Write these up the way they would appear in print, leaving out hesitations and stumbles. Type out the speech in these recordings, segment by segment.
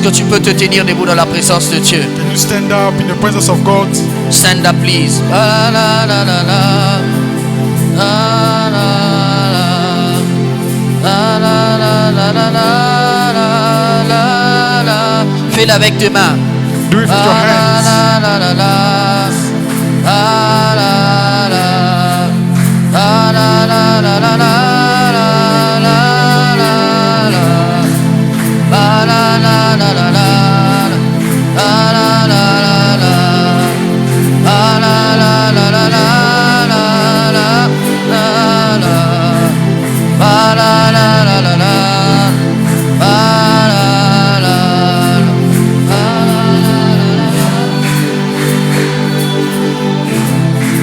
Est-ce que tu peux te tenir debout dans la présence de Dieu? Can you stand up in the presence of God? Stand up, please. La, la, la, la, la. La, la, la, la, la, la, la, la, la, la. Fais-le avec tes mains. Do it with your hands. La, la, la, la. La, la, la. La, la, la, la, la, la.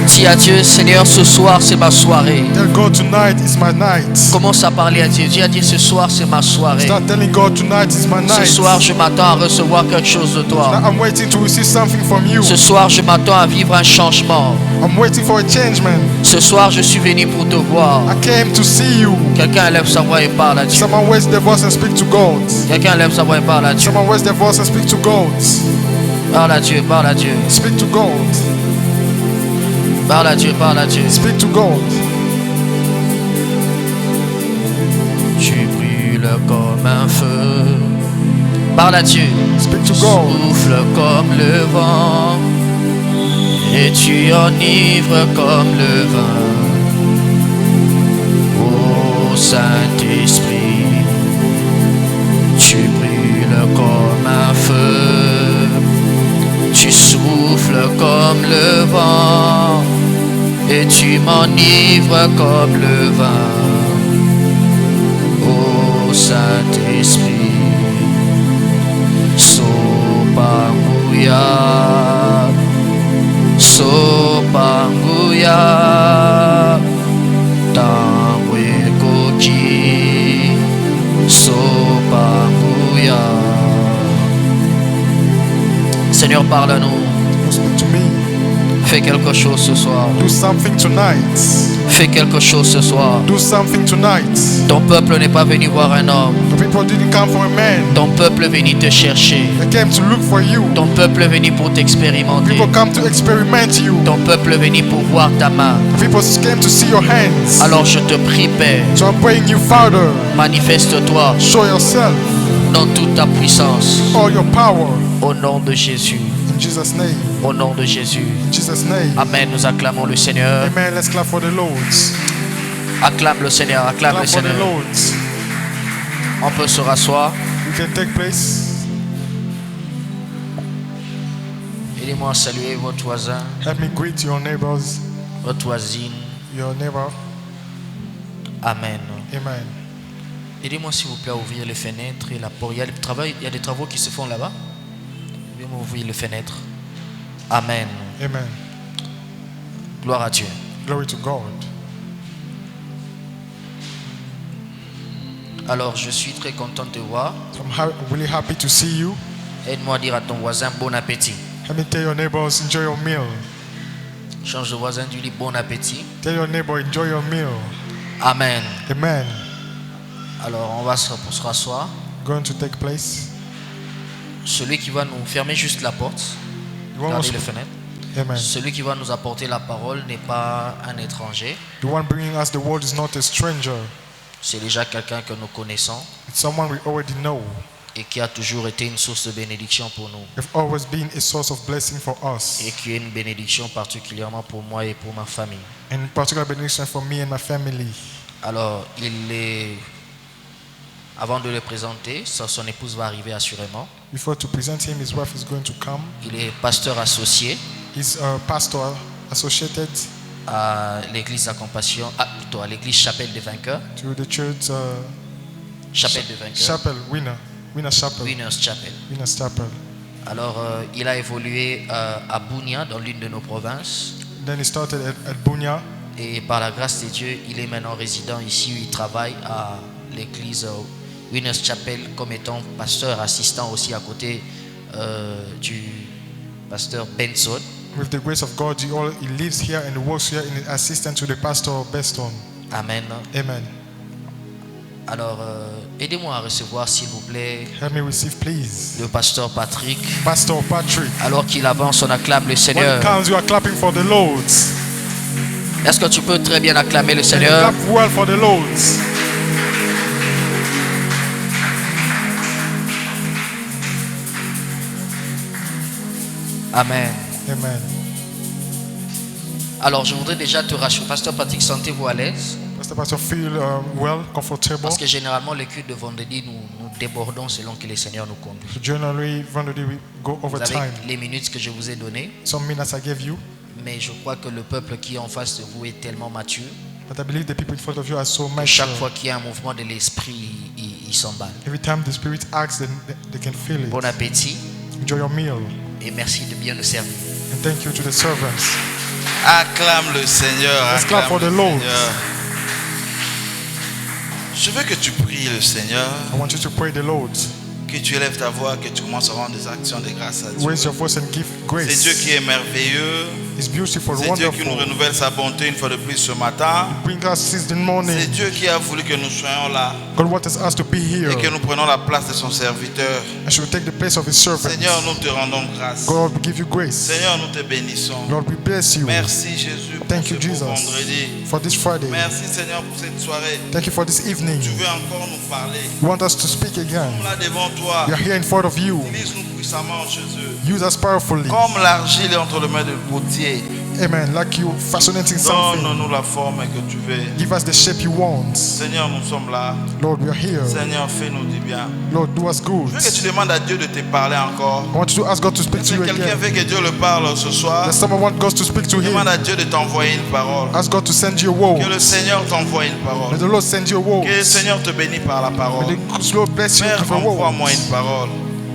Dis à Dieu, Seigneur, ce soir c'est ma soirée. Tell God tonight is my night. Commence à parler à Dieu. Dis à Dieu, ce soir c'est ma soirée. Start telling God tonight is my Ce night. soir je m'attends à recevoir quelque chose de toi. Now I'm waiting to receive something from you. Ce soir je m'attends à vivre un changement. I'm waiting for a change, man. Ce soir je suis venu pour te voir. I came to see you. Quelqu'un lève sa voix et parle à Dieu. Someone raise their voice and speak to God. Quelqu'un lève sa voix et parle à Dieu. Someone raise their voice and speak to God. Parle à Dieu, parle à Dieu. Speak to God. Parle à Dieu, parle à Dieu. Speak to God. Tu brûles comme un feu. Parle à Dieu. Speak to God. Souffle comme le vent. Et tu enivres comme le vin. Ô Saint-Esprit, tu brûles comme un feu. Tu souffles comme le vent. Et tu m'enivres comme le vin. Ô Saint-Esprit, Sopanguya, Sopanguya, Tangwe Koki, Sopanguya. Seigneur, parle à nous. Speak to me. Fais quelque chose ce soir. Do something tonight. Fais quelque chose ce soir. Do something tonight. Ton peuple n'est pas venu voir un homme. The people didn't come for a man. Ton peuple est venu te chercher. They came to look for you. Ton peuple est venu pour t'expérimenter. People come to experiment you. Ton peuple est venu pour voir ta main. The people came to see your hands. Alors je te prie, Père, So I'm praying you, Father, manifeste-toi show yourself, dans toute ta puissance. all your power. Au nom de Jésus. In Jesus' name. Au nom de Jésus. In Jesus' name. Amen. Nous acclamons le Seigneur. Amen. Let's clap for the Lord. Acclame le Seigneur. Acclame Clap le for the Seigneur. Lord. On peut se rasseoir. You can take place. Aidez-moi à saluer votre voisin, Help me greet your neighbors, votre voisine. your neighbor. Amen. Amen. Aidez-moi s'il vous plaît à ouvrir les fenêtres et la porte. Il y a des travaux qui se font là-bas. Aidez-moi à ouvrir les fenêtres. Amen. Amen. Gloire à Dieu. Glory to God. Alors je suis très content de te voir. So I'm really happy to see you. Aide-moi à dire à ton voisin bon appétit. Let me tell your neighbors, enjoy your meal. Change de voisin, tu dis bon appétit. Tell your neighbor, enjoy your meal. Amen. Amen. Alors on va se rasseoir. Going to take place. Celui qui va nous fermer juste la porte, The one, garder who's- les fenêtres. Amen. Celui qui va nous apporter la parole n'est pas un étranger. The one bringing us the word is not a stranger. C'est déjà quelqu'un que nous connaissons It's someone we already know. et qui a toujours été une source de bénédiction pour nous. They've always been a source of blessing for us. Et qui est une bénédiction particulièrement pour moi et pour ma famille. And particular benediction for me and my family. Alors, avant de le présenter, son épouse va arriver assurément. Before to present him, his wife is going to come. Il est pasteur associé He's a pastor associated à l'église à Compassion, plutôt à l'église Chapelle des Vainqueurs. to the church Chapelle des Vainqueurs. Chapel, Winner Chapel. Winners Chapel. Winner's Chapel. Alors, il a évolué à Bunia, dans l'une de nos provinces. Then he started at Bunia. Et par la grâce de Dieu, il est maintenant résident ici où il travaille à l'église Winners Chapel comme étant pasteur assistant aussi à côté du pasteur Benson. With the grace of God, he lives here and works here in assistant to the pastor Beston. Amen. Amen. Alors, aidez-moi à recevoir, s'il vous plaît, Help me receive, please. le pasteur Patrick. Pastor Patrick. Alors qu'il avance, on acclame le When Seigneur. it comes, you are clapping for the Lord. Est-ce que tu peux très bien acclamer le And you Seigneur? clap well for the Lord. Amen. Amen. Alors, je voudrais déjà te rassurer. Pasteur Patrick, sentez-vous à l'aise? Pastor, feel well, comfortable. Parce que généralement, les cultes de vendredi, nous débordons selon que le Seigneur nous conduit. Generally, vendredi we go over Vous avez time. les minutes que je vous ai données, Some minutes I gave you, mais je crois que le peuple qui est en face de vous est tellement mature but I believe the people in front of you are so que mature. chaque fois qu'il y a un mouvement de l'esprit, ils s'emballent. Every time the Spirit acts, they can feel it. Bon appétit Enjoy your meal. et merci de bien nous servir. And thank you to the servants. Acclame le Seigneur. Let's clap for Acclame the le Lord. Seigneur. Je veux que tu pries le Seigneur, I want you to pray the Lord. que tu élèves ta voix, que tu commences à rendre des actions de grâce à Dieu. Raise your voice and give C'est Dieu grace. qui est merveilleux. It's beautiful, C'est Dieu qui nous wonderful. renouvelle sa bonté une fois de plus ce matin. Bring us since the C'est morning. Dieu qui a voulu que nous soyons là God wants us to be here et que nous prenons la place de son serviteur. and should take the place of His servants. Seigneur, nous te rendons grâce. God will give you grace. Seigneur, nous te bénissons. Lord, we bless you. Merci Jésus pour Thank you, ce beau Jesus, vendredi. for this Friday. Merci Seigneur pour cette soirée. Thank you for this evening. Tu veux encore nous parler. You want us to speak again. Là devant toi. We are here in front of you. Utilise-nous puissamment Jésus. Use us powerfully. Comme l'argile est entre les mains du potier. Amen. Like you fascinating something. Donne-nous la forme que tu veux. Give us the shape you want. Seigneur, nous sommes là. Lord, we are here. Seigneur, fais-nous du bien. Lord, do us good. Je veux que tu demandes à Dieu de te parler encore. I want you to ask God to speak to Si you quelqu'un again. veut que Dieu le parle ce soir, That someone want God to speak to him. demande à Dieu de t'envoyer une parole. Ask God to send you a word. Que le Seigneur t'envoie une May parole. the Lord send you a word. Que le Seigneur te bénisse par la May parole. the Lord bless you Père, with a envoie-moi word. une parole.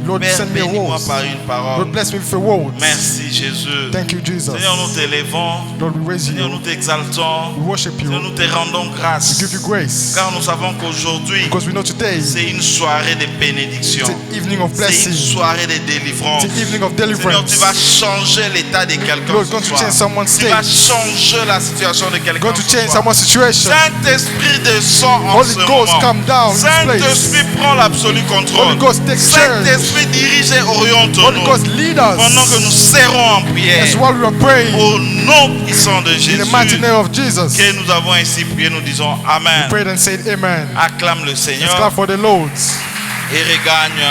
Lord, Père, send me a bénis-moi word. par une Lord, parole. bless me with a word. Merci Jésus. Thank you, Jesus. Seigneur, nous t'élevons. Lord, we raise Seigneur, you. nous t'exaltons. We worship you. Seigneur, nous te rendons We grâce. give you grace. Car nous savons qu'aujourd'hui, Because we know today it's c'est une soirée de bénédiction. an evening of C'est une blessing. soirée de délivrance. It's an evening of Seigneur, deliverance. tu vas changer l'état de quelqu'un Lord, ce going to soir. change someone's Tu vas state. changer la situation de quelqu'un Going to ce change soir. someone's situation. Saint-Esprit descend en Holy ce Ghost, moment. come down in this place. Saint-Esprit prend l'absolu contrôle. Holy Ghost, take charge. Saint-Esprit dirige et oriente Holy nous Ghost, lead us. pendant que nous serrons en prière. As while we are praying, Au nom puissant de in Jésus, the mighty name of Jesus, que nous avons ainsi prié, nous disons Amen. prayed and said Amen. Acclame le Let's Seigneur clap for the Lord. et regagne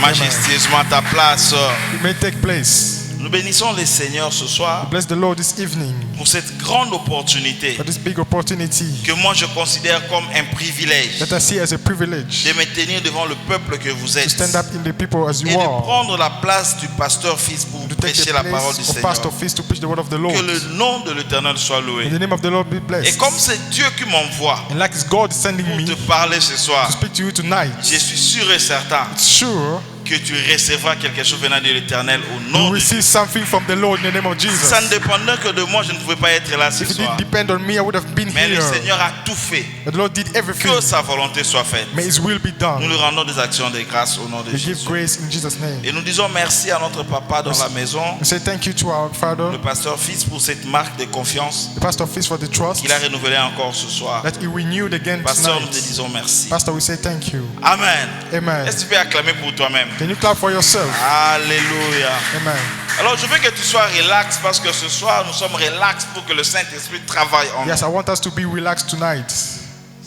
majestueusement ta place. It may take place. Nous bénissons le Seigneur ce soir Bless the Lord this evening pour cette grande opportunité for this big opportunity que moi je considère comme un privilège that I see as a privilege de me tenir devant le peuple que vous to êtes stand up in the people as et you de are, prendre la place du pasteur fils pour to take prêcher the la parole du place of Seigneur. Pastor Feast to preach the word of the Lord. Que le nom de l'Éternel soit loué. May the name of the Lord be Et blessed. comme c'est Dieu qui m'envoie And like it's God sending pour me te to parler ce soir, speak to you tonight, je suis sûr et certain it's sure que tu recevras quelque chose venant de l'Éternel au you nom de receive something from the Lord in the name of Jesus. Ça ne dépendait que de moi, je ne pouvais pas être là ce If it soir. didn't depend on me, I would have been Mais le here. Seigneur a tout fait. But the Lord did everything. Que sa volonté soit faite. May His will be Nous done. lui rendons des actions de grâce au nom de We give Jésus. grace in Jesus' name. Et nous disons merci à notre papa dans la maison, We say thank you to our Father, le pasteur fils, pour cette marque de confiance the Pastor Feast, for the trust qu'il a renouvelée encore ce soir. that He renewed again Pasteur, nous te tonight. disons merci. Pastor, we say thank you. Amen. Amen. Est-ce que tu peux acclamer pour toi-même? Can you clap for yourself? Alléluia. Amen. Alors je veux que tu sois relax parce que ce soir nous sommes relax pour que le Saint-Esprit travaille en Yes, I nous. want us to be relaxed tonight.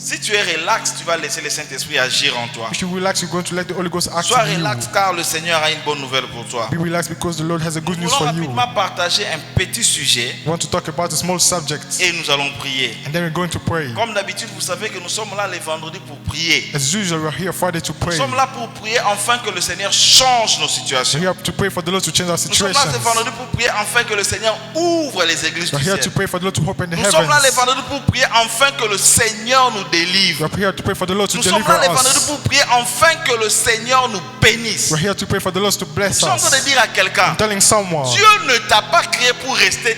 Si tu es relax, tu vas laisser le Saint-Esprit agir en toi. If you relax, you're going to let the Holy Ghost act Sois in you. relax car le Seigneur a une bonne nouvelle pour toi. Be relaxed because the Lord has a good Nous news voulons for you. rapidement partager un petit sujet We want to talk about a small subject, et nous allons prier. and then we're going to pray. Comme d'habitude, vous savez que nous sommes là les vendredis pour prier. As usual, we're here Friday to Nous pray. sommes là pour prier afin que le Seigneur change nos situations. We're here to pray for the Lord to change our Nous sommes là les situations. vendredis pour prier afin que le Seigneur ouvre les églises We're du here to ciel. pray for the Lord to open the Nous sommes là les heavens. vendredis pour prier afin que le Seigneur nous délivre. We're here to pray for the Lord to Nous sommes deliver là les vendredis us. pour prier afin que le Seigneur nous bénisse. We're here to pray for the Lord to Je bless suis en train de us. dire à quelqu'un, I'm telling someone, Dieu ne t'a pas créé pour rester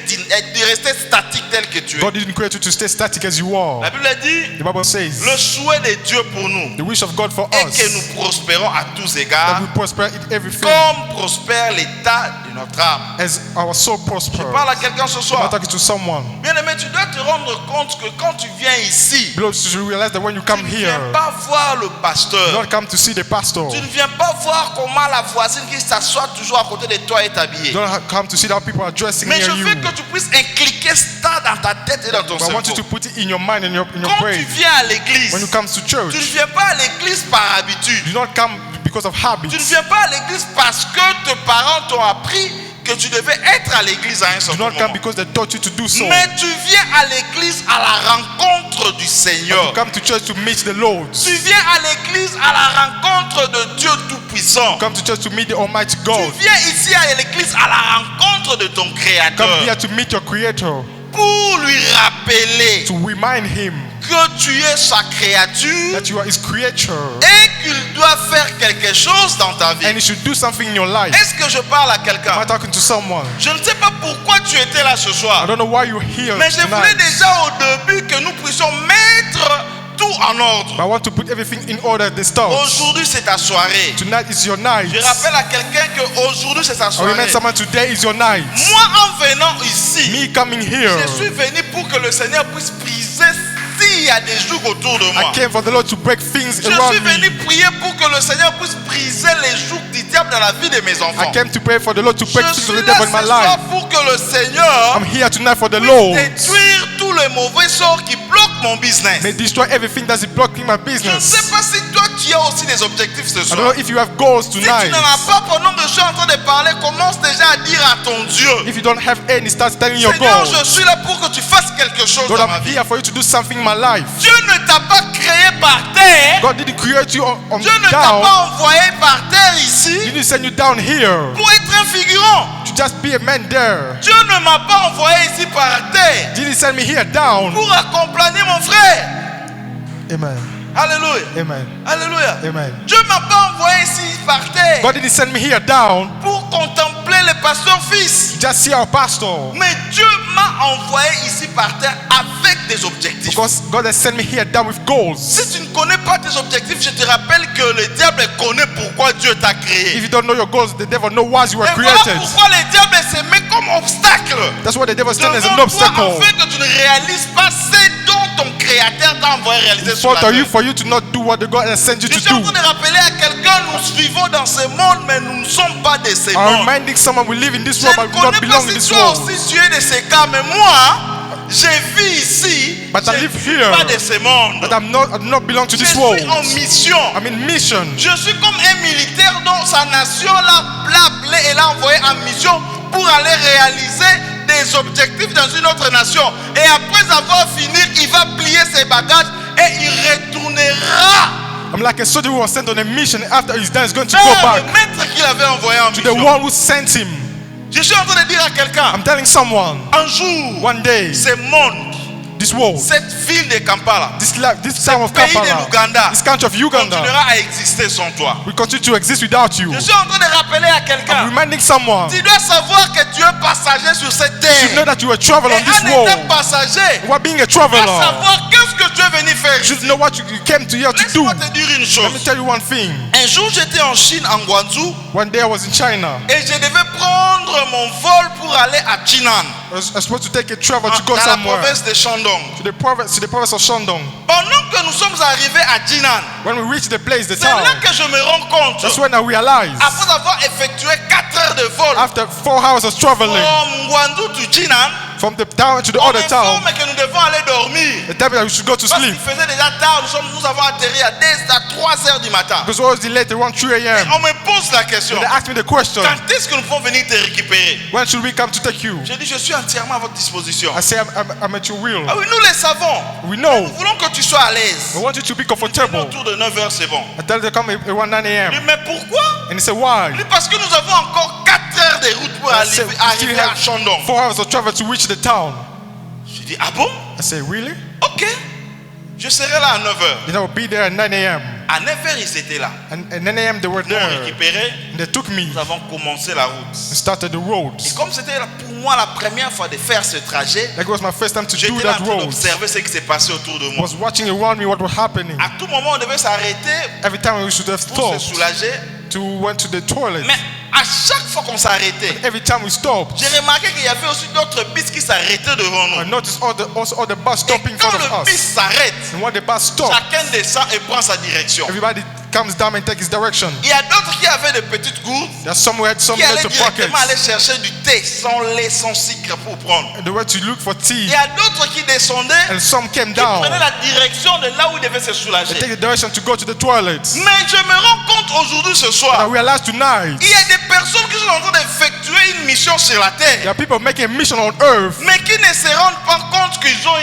statique tel que tu es. God didn't create you to stay static as you are. La Bible dit, The Bible le says, souhait de Dieu pour nous the wish of God for est us, que nous prospérons à tous that égards, we prosper in everything comme prospère l'état de notre âme. as our soul prosper. Je parle à quelqu'un ce I'm soir. talking to someone. Bien aimé, tu dois te rendre compte que quand tu viens ici, Beloved, you should realize that when you come tu ne here, viens pas voir le you pasteur. don't come to see the pastor. Tu ne viens pas voir comment la voisine qui s'assoit toujours à côté de toi est habillée. You don't come to see how people are dressing Mais near je you. veux que tu puisses incliquer ça dans ta tête et dans ton But I want you cerveau. to put it in your mind and in your Quand tu brain. viens à l'église, When you come to church, tu ne viens pas à l'église par habitude. you don't come because of Tu ne habits. viens pas à l'église parce que tes parents t'ont appris que tu devais être à l'église à un Do certain not come moment. because they taught you to do so. Mais tu viens à l'église à la rencontre du You Seigneur. come to church to meet the Lord. Tu viens à l'église à la rencontre de Dieu Tout-Puissant. Come to church to meet the Almighty Tu God. viens ici à l'église à la rencontre de ton Come Créateur here to meet your Creator, pour lui rappeler to remind Him que tu es sa créature that you are His creature et qu'il doit faire quelque chose dans ta vie. and He should do something in your life. Est-ce que je parle à Am I quelqu'un? talking to someone? Je ne sais pas pourquoi tu étais là ce I soir, don't know why you're here mais je voulais tonight. déjà au début que nous puissions mettre tout en ordre. But I want to put everything in order at the start. Aujourd'hui, c'est ta soirée. Tonight is your night. Je rappelle à quelqu'un qu'aujourd'hui, c'est sa I soirée. remind someone today is your night. Moi, en venant ici, Me coming here, je suis venu pour que le Seigneur puisse briser s'il y a des jours autour de moi. I came for the Lord to break things Je suis around venu me. prier pour que le Seigneur puisse briser les jours du diable dans la vie de mes I enfants. came to pray for the Lord to break Je things suis of the là devil in my ce soir life. pour que le Seigneur I'm here tonight for the puisse Lord. détruire tous les mauvais sorts qui bloquent mon business. May destroy everything that's blocking my Je ne sais business. pas si toi tu as aussi des objectifs ce I don't soir. know if you have goals Si tu tonight. n'en as pas, pendant que je suis en train de parler, commence déjà à dire à ton Dieu: If you don't have any, start telling your Seigneur, goals. je suis là pour que tu fasses quelque chose Lord, dans ma I'm vie. here for you to do something in my life. Dieu ne t'a pas créé par terre. God didn't create you on Dieu ne t'a down. pas envoyé par terre ici He didn't send you down here pour être un figurant. to just be a man there. Dieu ne m'a pas envoyé ici par terre He didn't send me here down. pour accompagner mon frère. Amen. Alléluia. Amen. Alléluia. Amen. Dieu ne m'a pas envoyé ici par terre God didn't send me here down pour contempler le pasteur fils. to just see our pastor. Mais Dieu m'a envoyé ici par terre avec des objectifs. Because God has sent me here down with goals. Si tu ne connais pas tes objectifs, je te rappelle que le diable connaît pourquoi Dieu t'a créé. If you don't know your goals, the devil knows why you were Et voilà created. pourquoi le diable se met comme obstacle That's why the devil stands as an devant toi, obstacle. afin que tu ne réalises pas ce dont ton créateur t'a envoyé réaliser sur la Fault are you terre. for you to not do what the God has sent you Je to suis en do. train de rappeler à quelqu'un: nous vivons dans ce monde, mais nous ne sommes pas de ce I'm monde. reminding someone we live in this Je world, ne but we don't connais belong pas in si this toi world. aussi tu es de ces cas, mais moi, je vis ici, But I je live ne suis here. pas de ce monde. But I do not belong to Je this suis world. en mission. I'm in mission. Je suis comme un militaire dont sa nation l'a appelé et l'a envoyé en mission pour aller réaliser des objectifs dans une autre nation. Et après avoir fini, il va plier ses bagages et il retournera I'm like a soldier who was sent on a mission. After he's done, he's going to go vers le back maître qu'il avait envoyé en to the mission. one who sent him. Je suis en train de dire à quelqu'un: I'm telling someone, un jour, one day, ce monde, this world, cette ville de Kampala, this town of pays de Kampala, l'Ouganda, this country of Uganda, continuera à exister sans toi. will continue to exist without you. Je suis en train de rappeler à I'm quelqu'un: reminding someone, tu dois savoir que tu es passager sur cette you know terre. that you are a traveler on Et this en étant world. passager, What being a tu dois traveler, savoir qu'est-ce que tu es venu faire you ici. should know what you came to here to do. Laisse-moi te dire une Let me chose. tell you one thing. Un jour, j'étais en Chine, en Guangzhou, One day I was in China. et je devais prendre mon vol pour aller à Jinan, I was supposed to take a travel to go dans la somewhere province de Shandong. to the province of Shandong. Pendant que nous sommes arrivés à Jinan, When we reached the place, the c'est town, là que je me rends compte, that's when I realized, après avoir effectué 4 heures de vol, after 4 hours of traveling from Guangzhou to Jinan, from the town to the on other town, m'informe que nous devons aller dormir. the time that we should go to Parce sleep, qu'il faisait déjà tard, nous avons atterri à 3 heures du matin. because it was delayed around 3 a.m. On me pose la question: They asked me the question, quand est-ce que nous pouvons venir te récupérer? when should we come to take you? J'ai dit: je suis entièrement à votre disposition. I say, I'm at your will. Ah oui, nous les savons. We know. Nous voulons que tu sois à l'aise. I want you to be comfortable. Autour de 9 heures, c'est bon. I tell them to come around 9 a.m. Mais pourquoi? And they say, why? Parce que nous avons encore 4 heures de route pour I say, we still arriver à have Shandong. 4 hours of travel to reach the town. J'ai dit: ah bon? I say, really? Ok. Je serai là à 9 heures. Then I will be there at 9 a.m. À 9 heures, ils étaient là. And at 9 a.m. they were Ils m'ont there. récupéré. And they took me Nous avons commencé la route. and started the Et roads. comme c'était pour moi la première fois de faire ce trajet, Like it was my first time to do j'étais là en that train road. d'observer ce qui s'est passé autour de I moi. was watching around me what was happening. À tout moment, on devait s'arrêter Every time we should have pour se stopped soulager. to went to the toilet. Mais à chaque fois qu'on s'arrêtait, Every time we stopped, j'ai remarqué qu'il y avait aussi d'autres bus qui s'arrêtaient devant I nous. noticed also all the bus Et stopping in quand front le of bus us. s'arrête, And when the bus stopped, chacun descend et prend sa direction. everybody comes down and takes his direction. Il y a d'autres qui avaient de petites gourdes, There's some who had some qui allaient little directement aller pockets. chercher du thé sans lait, sans sucre pour prendre. And they went to look for Il tea. y a d'autres qui descendaient, And some came qui down prenaient la direction de là où ils devaient se and soulager. take the direction to go to the toilet. Mais je me rends compte aujourd'hui, ce And I soir, realized tonight, il y a des personnes qui sont en train d'effectuer une mission sur la there terre, are people making a mission on earth, mais qui ne se rendent pas compte qu'ils ont,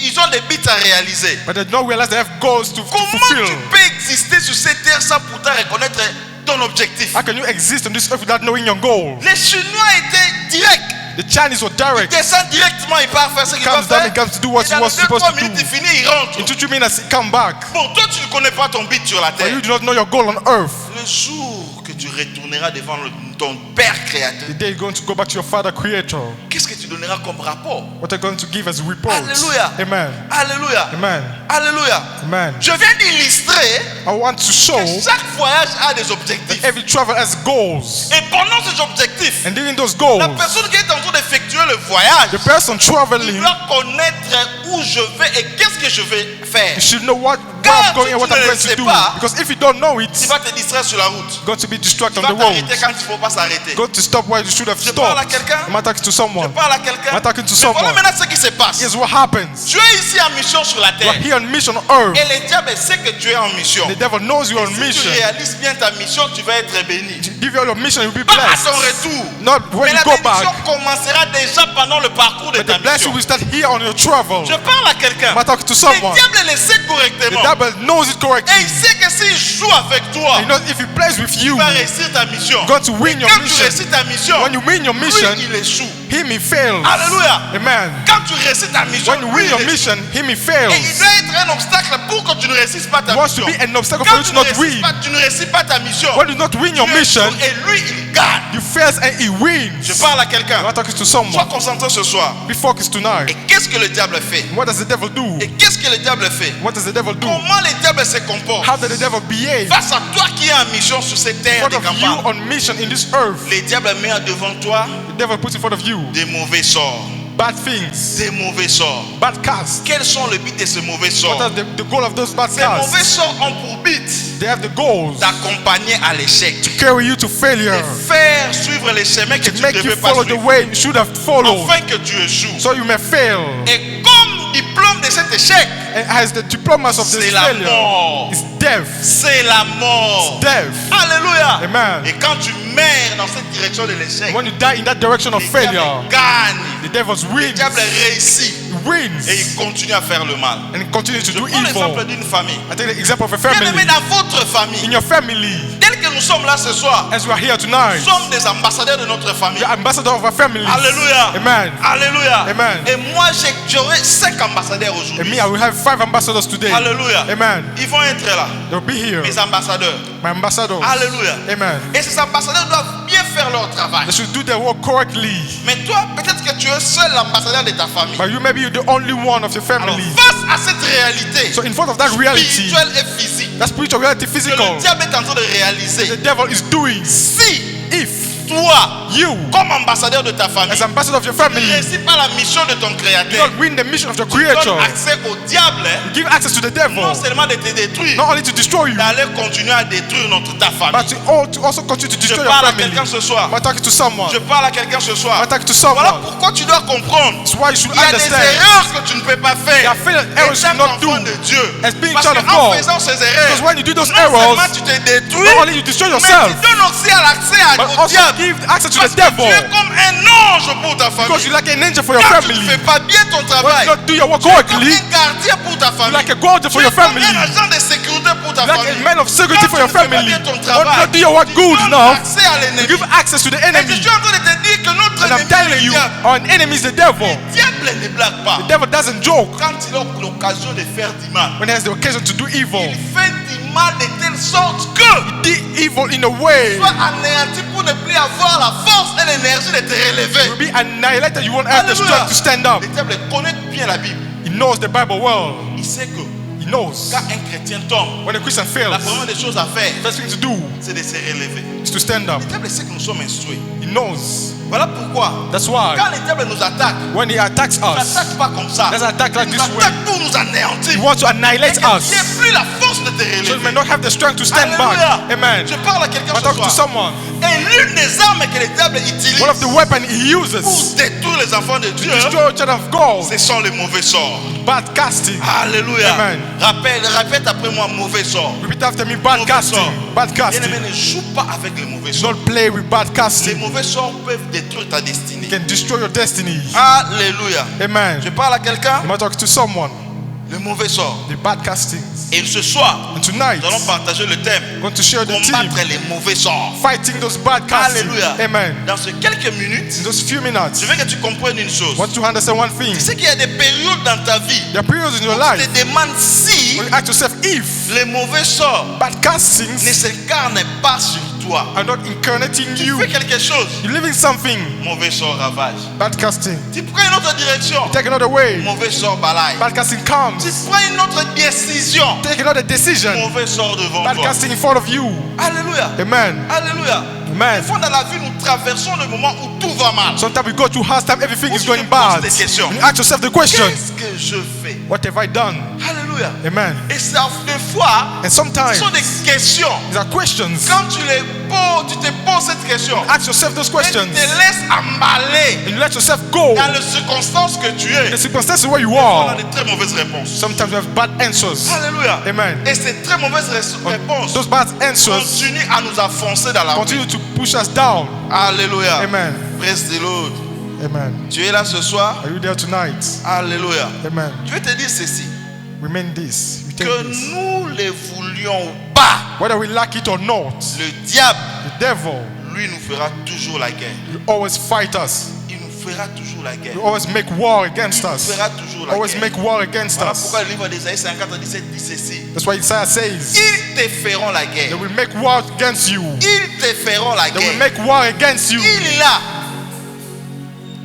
ils ont des buts à réaliser. but they don't realize they have goals to Comment fulfill. tu peux exister sur cette terre sans pourtant reconnaître ton objectif? How can you exist on this earth without knowing your goal? Les Chinois étaient directs. The Chinese were Ils direct. descendent directement, ils partent faire ce qu'ils Comes doivent down faire. and comes to do what Et he dans was les 2-3 supposed to minutes, do. il finit, il rentre. In 2-3 minutes, he come back. Bon, toi, tu ne connais pas ton but sur la But terre. you do not know your goal on earth. Le jour que tu retourneras devant ton Père créateur, The day you're going to go back to your Father Creator, qu'est-ce que tu donneras comme rapport? what are you going to give as report? Alléluia. Amen. Alléluia. Amen. Alléluia. Amen. Je viens d'illustrer I want to show que chaque voyage a des objectifs. every travel has goals. Et pendant ces objectifs, And during those goals, la personne qui est en train d'effectuer le voyage, the person il traveling doit connaître où je vais et qu'est-ce que je vais faire. should know where Car I'm going si and what tu ne I'm le going sais to do. pas, Because if you don't know it, Tu vas te distraire sur la route. you're going to be distracted Tu on vas the road. t'arrêter quand il ne faut pas s'arrêter. Go to stop where you should have Je parle à stopped. quelqu'un. Am I talking to Je someone? parle à quelqu'un. I'm talking to Mais voilà someone. maintenant ce qui se passe. Here's what happens. Tu es ici en mission sur la You terre. are here on mission on earth. Et le diable sait que tu es en mission. The devil knows you're on Si tu mission. réalises bien ta mission, tu vas être béni. Give you all your mission, you'll be Pas à blessed. ton retour. Not when Mais you la go bénédiction back. commencera déjà pendant le parcours de But ta the blessing mission. will start here on your travel. Je parle à quelqu'un. Am I talking to Le someone? diable le sait The correctement. devil knows it Et correctly. il sait que s'il joue avec toi, You know, if he plays with you, tu vas réussir ta mission. you're going to win Et your quand tu mission. réussis ta mission, When you win your lui, mission, il échoue. him he fails. Alléluia. Amen. Quand tu réussis ta mission, When you lui, win your il échoue. mission, him he Et il fails. doit être un obstacle pour que tu ne réussisses pas ta He wants to mission. be an obstacle for Quand you tu to ne not réussis win. pas, tu ne réussis pas ta mission. When you not win your Tu mission, échoues et lui, il gagne. you fail and he Je wins. parle à Am quelqu'un. I talking to Sois someone? concentré ce soir. Be focused Et tonight. qu'est-ce que le diable fait? What does the devil do? Et qu'est-ce que le diable fait? What does the devil do? Comment le diable se comporte? How does the devil behave? Face à toi qui es en mission sur cette In terre front de of you campagne, on mission in this earth, le diable met devant toi the devil puts in front of you des mauvais sorts. bad things, Des mauvais sorts. bad casts. Quels sont les buts de ces mauvais What sorts? are the goal of those bad Ces mauvais casts? sorts ont pour but They have the goals d'accompagner à l'échec. carry you to failure, De faire suivre les chemins que tu ne make you devais pas follow the suivre. way you should have followed, Afin que tu échoues. so you may fail. Et comme diplôme de cet échec, And as the diplomas of this c'est la failure, mort. it's death. C'est la mort. Death. Alléluia. Amen. Et quand tu meurs dans cette direction de l'échec, When you die in that direction of le diable failure, gagne. the devil Le wins. diable réussit He wins et il continue à faire le mal. and he continues to Je do prends l'exemple evil. d'une famille. I take the example of a Bien family. aimé, dans votre In famille, your family, tel que nous sommes là ce soir, as we are here tonight, nous sommes des ambassadeurs de notre famille. we are ambassadors of our families. Alléluia. Amen. Alléluia. Amen. Et moi, j'aurai 5 ambassadeurs And aujourd'hui. me, I will have 5 ambassadors today. Alléluia. Amen. Ils vont être là, They'll be here. mes ambassadeurs. My ambassadors. Alléluia. Amen. Et ces ambassadeurs doivent bien faire leur travail. They should do their work correctly. Mais toi, peut-être que tu es seul ambassadeur de ta famille. But you maybe you're the only one of your Alors, family. face à cette réalité So in front of that reality, spirituelle et physique that spiritual reality que physical, le diable est en train de réaliser, the devil is doing, si if toi, you, comme ambassadeur de ta famille, as ambassador of your ne family, réussis pas la mission de ton do créateur, not win the mission of your donne creator, accès au diable, give access to the devil, non seulement de te détruire, not only to destroy you, d'aller continuer à détruire ta but famille. to also continue to Je destroy your parle à family. quelqu'un ce soir. I'm talking to someone. Je parle à quelqu'un ce soir. I'm talking to Voilà someone. pourquoi tu dois comprendre. That's why you should Il y a des understand. erreurs que tu ne peux pas There faire. are failed errors you Étant should not enfant do. de Dieu. As being Parce child of qu'en God. faisant ces Because erreurs, when you do those non seulement errors, tu te détruis, not only you destroy mais yourself, tu donnes aussi l'accès but au also diable. give access to Parce the que tu devil. es comme un ange pour ta Because famille. you're like an angel for your Quand tu ne family. fais pas bien ton When travail, you don't do your work tu es comme correctly, un gardien pour ta you're famille. like a guardian Tu for es your comme family. un agent de sécurité pour ta You're like a famille. man of security Quand for tu your ne fais pas family. bien ton When you travail, don't do your work tu good donnes enough, accès à you l'ennemi. give access to the Et je enemy. suis en train de te dire que notre And I'm ennemi, telling le you, diable, our enemy is the devil. le diable ne blague pas. The devil doesn't joke Quand il a l'occasion de faire du mal, when he has the occasion to do evil. il fait du mal de telle sorte que Do evil in a way soit anéanti pour ne plus avoir la force et l'énergie de te relever. will be annihilated. You won't have the Alléluia. strength to stand up. Le diable connaît bien la Bible. He knows the Bible well. Il sait que He knows. Quand un chrétien tombe, When a Christian la fails, première des choses à faire, first thing to do c'est de se relever. is to stand up. Le diable sait que nous sommes instruits. He knows. Voilà pourquoi, That's why quand le diable nous attaque, when he attacks il ne nous us, attaque pas comme ça. doesn't attack like Il this nous way. attaque pour nous He anéantir. wants to annihilate Il n'y a us, plus la force de te so you may relever. not have the strength to stand Alléluia. back. Amen. Je parle à quelqu'un I'm ce talking to soir. someone. Et l'une des armes que le diable utilise One of the weapons he pour uses détruire les enfants de Dieu, destroy child of God, ce sont les mauvais sorts. bad casting. Alléluia. Amen. Répète après moi, mauvais sorts. Repeat after me, bad Mauvais casting. sort. Bad Bien-aimé, casting. ne joue pas avec les mauvais sorts. Don't play with bad Les casting. mauvais sorts peuvent détruire ta destinée. It can destroy your destiny. Alléluia. Amen. Je parle à quelqu'un, Am I talking to someone? le mauvais sort. The bad castings. Et ce soir, And tonight, nous allons partager le thème. I'm going to share the team Combattre les mauvais sorts. fighting those bad castings. Alléluia. Amen. Dans ces quelques minutes, In those few minutes, je veux que tu comprennes une chose. I want you to understand one thing. Tu sais qu'il y a des périodes dans ta vie There are periods in your où life tu te demandes si when you ask yourself if les mauvais sorts bad ne castings s'incarnent pas sur toi. are not incarnating Tu you. fais quelque chose, You're living something. mauvais sort ravage. Bad casting. Tu prends une autre direction, Take another way. mauvais sort balaye. Bad casting comes. Tu prends une autre décision, Take another decision. mauvais sort devant Bad toi. casting in front of you. Alléluia. Amen. Alléluia. Amen. Des fois dans la vie, nous traversons le moment où tout va mal. Sometimes we go through hard time, everything Où is tu going te poses bad. des questions. And you ask yourself the question, Qu'est-ce que je fais? what have I done? Alléluia. Amen. Et ça, des fois, And ce sometimes sont des questions. these are questions. Quand tu te poses cette question, Ask yourself those et tu questions te laisses emballer and you let yourself go. dans les circonstances que tu es, The circumstances where you on a are. de très mauvaises réponses. Sometimes we have bad answers. Alléluia. Amen. Et ces très mauvaises réponses Those bad answers continuent à nous enfoncer dans la rue. continue to push us down. Alléluia. Amen. Praise the Lord. Amen. Tu es là ce soir. Are you there tonight? Alléluia. Amen. Je vais te dire ceci. We mean this. We take Que this. nous les voulions ou pas, Whether we like it or not, le diable, the devil lui, nous fera toujours la guerre. will always fight us. Il nous fera toujours la guerre. Will always make war against Il nous us. fera toujours la Always guerre. make war against Voilà us. pourquoi le livre d'Ésaïe 50-17 dit ceci. That's why Isaiah says Ils te feront la they guerre. will make war against you. Ils te feront la They will guerre. make war against you. Il là.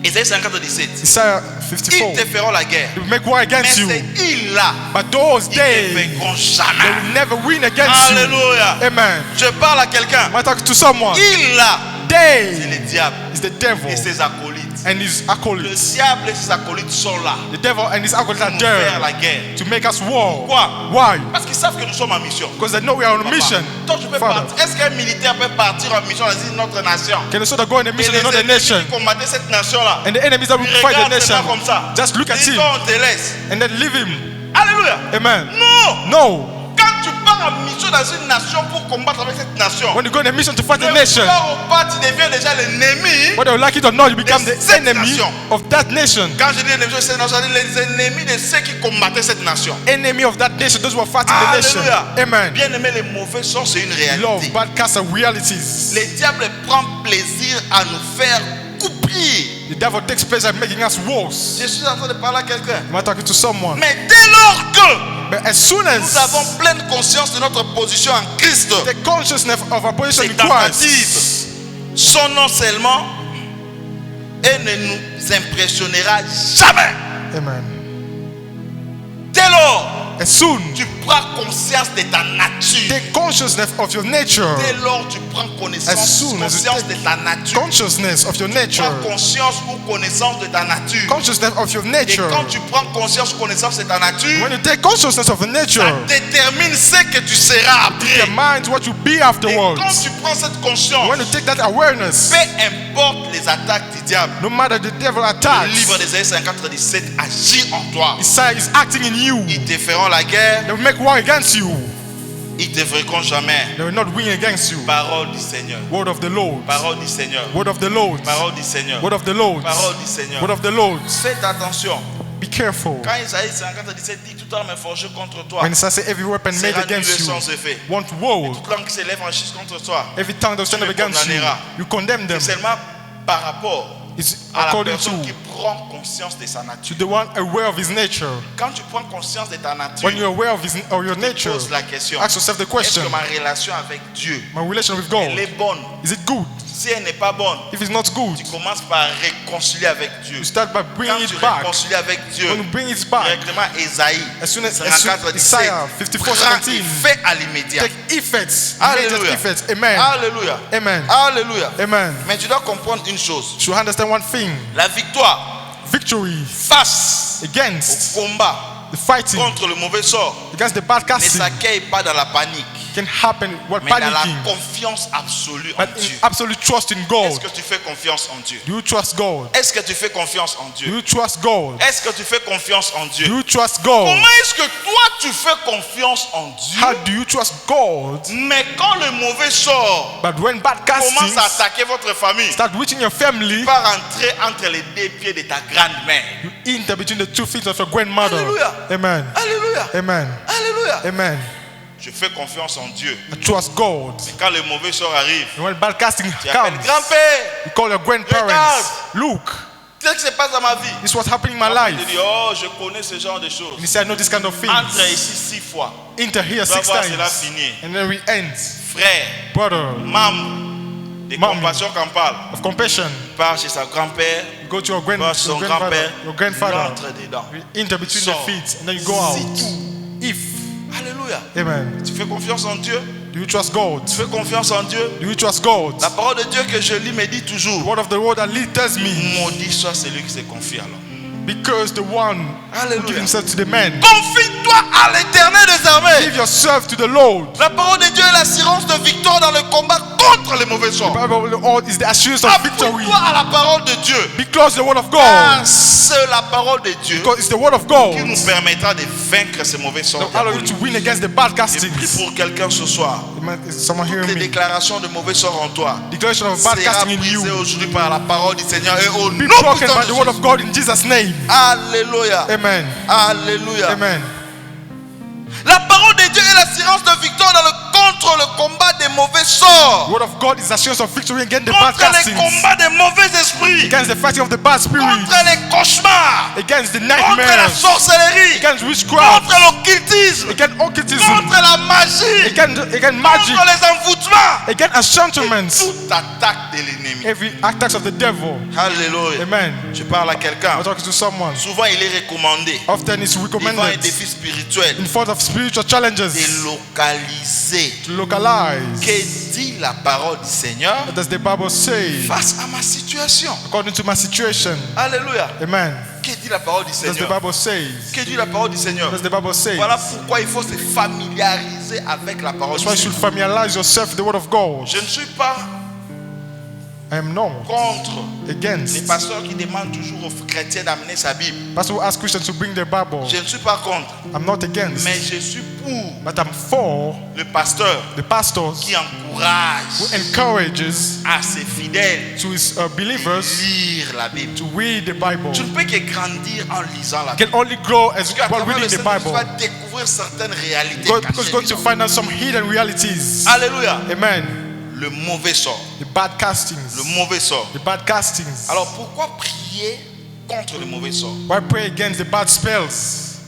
Ésaïe 50-17. Isaiah Ils 54. te feront la guerre. They will make war Mais against you. c'est il là. But those Ils ne days, vaincront they jamais. will never win against you. Alléluia. Amen. Je parle à quelqu'un. Am I talking to someone? Il là. C'est They le diable is the devil et ses acolytes. and his Le acolytes. diable et ses acolytes sont là The devil and his acolytes pour are nous faire there la guerre. to make us war. Pourquoi? Why? Parce qu'ils savent que nous sommes en mission. Because they know we are on a Papa, mission. toi, tu peux Father, partir. Est-ce qu'un militaire peut partir en mission dans une autre nation? can the soldier go on a Et mission les in another ennemis nation? qui combattaient cette nation-là, And the enemies that will ils fight the regardent nation, seulement comme ça. just look at Ils him disent, on te laisse. and then leave him. Alléluia. Amen. Non. No. Quand tu pars en mission dans une nation pour combattre avec cette nation, When you go on a mission to fight de the nation, vouloir ou pas, tu deviens déjà l'ennemi. whether you like it or not, you become the cette enemy nation. of that nation. Quand je dis l'ennemi de cette nation, je dis les ennemis de ceux qui combattaient cette nation. Enemy of that nation, those who are fighting the nation. Alléluia. Amen. Bien aimé, les mauvais sorts, c'est une Love, réalité. bad cast are realities. Le diable prend plaisir à nous faire couper. The devil takes pleasure in making us worse. Je suis en train de parler à quelqu'un. Am I talking to someone? Mais dès lors que But as soon nous avons as pleine conscience de notre position en Christ, the consciousness of our position ces in tentatives Christ sont non seulement et ne nous impressionnera jamais. Amen. Dès lors, As soon tu prends conscience de ta nature. the consciousness of your nature, Dès lors, tu prends As connaissance, soon as you conscience take de ta nature. consciousness of your nature, Prends conscience ou connaissance de ta nature. consciousness of your Et nature. quand tu prends conscience ou connaissance de ta nature, When you take consciousness of your ça nature, détermine ce que tu seras your après. mind what you be Et quand afterwards. tu prends cette conscience, When you take that awareness, peu importe les attaques du diable, no matter the devil le attacks, livre d'Ésaïe 57 agit en toi. Isaiah is acting in you. Ils te feront la guerre, They will make war against you. ils te vaincront jamais. They will not win against you. Parole du Seigneur. Word of the Lord. Parole du Seigneur. Word of the Lord. Parole du Seigneur. Word of the Lord. Parole du Seigneur. Word of the Lord. Faites attention. Be careful. Quand Isaïe 57 dit tout arme forgée contre toi, When Isaiah says every weapon made sera nulle against you sans effet. won't woe. Toute langue qui s'élève en justice contre toi, Every tongue that stands up against you, you condemn them. c'est seulement par rapport It's à la according personne qui to prend conscience de sa nature. the one aware of his nature. Quand tu prends conscience de ta nature, When you're aware of your nature, pose la question, ask yourself the est-ce question: que ma relation avec Dieu, my relation with elle God, est bonne? is it good? Si elle n'est pas bonne, if it's not good, tu commences par réconcilier avec Dieu. you start by Quand bringing tu it back. réconcilies avec Dieu, When you bring it back, directement Esaïe, as soon as 54, 17, Isaiah 54, prend 17, effet à l'immédiat. take effects, Alléluia. immediate effects. Amen. Alléluia. Amen. Alléluia. Amen. Mais tu dois comprendre une chose. You understand one thing: La victoire victory face against au combat the fighting, contre le mauvais sort against the bad ne casting s'accueille pas dans la panique, can happen while mais dans la panicking, confiance absolue en but in Dieu. absolute trust in Est-ce God. que tu fais confiance en Dieu? Do you trust God? Est-ce que tu fais confiance en Do Dieu? you trust God? Est-ce que tu fais confiance en Dieu? Do you trust God? Comment est-ce que toi tu fais confiance en Dieu, How do you trust God? mais quand le mauvais sort But when bad commence casting à attaquer votre famille, start reaching your family, tu vas rentrer entre les deux pieds de ta grand-mère. you enter between the two feet of your grandmother. Alléluia. Amen. Alléluia. Amen. Alléluia. Amen. Je fais confiance en Dieu. I trust God. Mais quand le mauvais sort arrive, And when bad casting tu appelles comes, grand-père. you call your grandparents. Look, Tu sais ce qui se passe dans ma vie? this is what's happening in my Il life. dit, oh, je connais ce genre de choses. And he said, I know this kind of Entre things. ici 6 fois. Enter here Tu vas 6 voir cela times. finir. And then we end. Frère, Brother membre de Membre. Compassion Campale, of compassion. part chez sa grand-père, You go to your, part chez son grand-père, your grandfather. rentre dedans. You enter between Sors. the feet. And then you go out. Si If. Alléluia. Amen. Tu fais confiance en Dieu? Do you trust God? Tu fais confiance en Dieu? Do you trust God? La parole de Dieu que je lis me dit The toujours, word of the Lord that lead tells me, maudit soit celui qui se confie alors. because the one who Alléluia. gives himself to the man, Confie-toi à l'Éternel des armées. give yourself to the Lord. La parole de Dieu est l'assurance de victoire dans le combat contre les mauvais The sorts. Bible of the Lord is the assurance of victory. Appuie-toi à la parole de Dieu. Be close to the word of Car God. c'est la parole de Dieu Because it's the word of God qui nous permettra de vaincre ces mauvais sorts. that allow you to win against the bad Je castings. prie pour quelqu'un ce soir. Is someone Toutes hearing les me? déclarations de mauvais sorts en toi Declaration of bad sera casting in brisée you. aujourd'hui par la parole du Seigneur et au Be nom broken puissant by de the word Jésus. of God in Jesus' name. Alléluia. Amen. Alléluia. Amen. La parole de Dieu est l'assurance de victoire contre le combat des mauvais The sorts, word of God is the assurance of victory against the bad contre les castings, combats des mauvais esprits, against the fighting of the bad spirits, contre les cauchemars, against the contre la nightmares, sorcellerie, against witchcraft, contre l'occultisme, against occultism, contre la magie, against magic, contre les envoûtements, against enchantments, toute attaque de l'ennemi. every attack of the devil. Alléluia. Amen. Je parle à quelqu'un. I'm talking to someone. Souvent, il est recommandé, Often it's devant un recommended défi spirituel, in front of spiritual challenges de localiser. to localize. Que dit la parole du Seigneur What does the Bible say face à ma situation? according to my situation? Alléluia. Amen. Que dit la parole du What does the Seigneur? Bible say? Que dit la parole du Seigneur? What does the Bible say? Voilà pourquoi il faut se familiariser avec la parole That's du why you should Seigneur. familiarize yourself with the word of God. Je ne suis pas I am not contre les against pasteurs qui demandent toujours aux chrétiens d'amener sa Bible. pastors who ask Christians to bring their Bible. Je ne suis pas contre, I'm not against, mais je suis pour but I'm for le pasteur the pastors qui who encourage encourages à ses fidèles to his de believers lire la Bible. to read the Bible. Tu ne peux que grandir en lisant la You Bible. can only grow as Parce qu'à while travers le reading the Seigneur, tu Bible. vas découvrir certaines réalités Because cachées. you're going to find out some hidden realities. Alléluia. Amen. Le mauvais sort. The bad castings. Le mauvais sort. The bad castings. Alors pourquoi prier contre le mauvais sort? Why pray against the bad spells?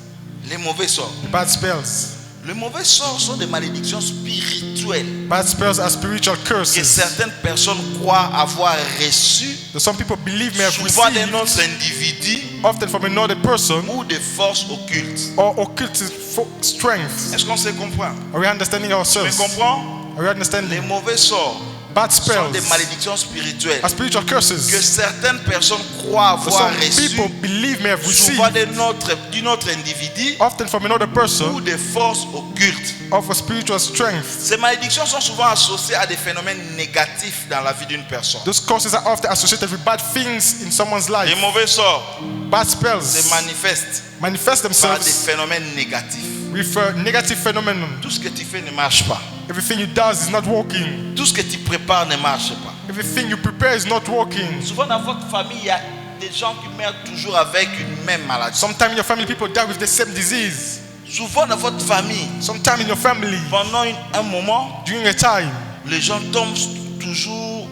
Les mauvais sorts. The bad spells. Les mauvais sorts sont des malédictions spirituelles Bad spells are spiritual que curses certaines personnes croient avoir reçues, that some people believe may have souvent d'un received, autre individu often from another person, ou des forces occultes. or occultic strength. Est-ce qu'on se comprend? Are we understanding Tu me ourselves? comprends? Are we understanding? Les mauvais sorts Bad sont spells des malédictions spirituelles are spiritual que curses certaines personnes croient that avoir some reçues, people believe may have received, souvent d'un autre individu often from another ou person, des forces occultes. of a spiritual strength. Ces malédictions sont souvent associées à des phénomènes négatifs dans la vie d'une personne. Those curses are often associated with bad things in someone's Les life. mauvais sorts Bad se spells manifestent manifest par des themselves phénomènes négatifs. with a negative phenomenon. Tout ce que tu fais ne marche pas. Everything you does is not working. Tout ce que tu prépares ne marche pas. Everything you prepare is not working. Souvent dans votre famille, il y a des gens qui meurent toujours avec une même maladie. Sometimes in your family people die with the same disease. Souvent dans votre famille, Sometimes in your family, pendant un moment, during a time, les gens tombent toujours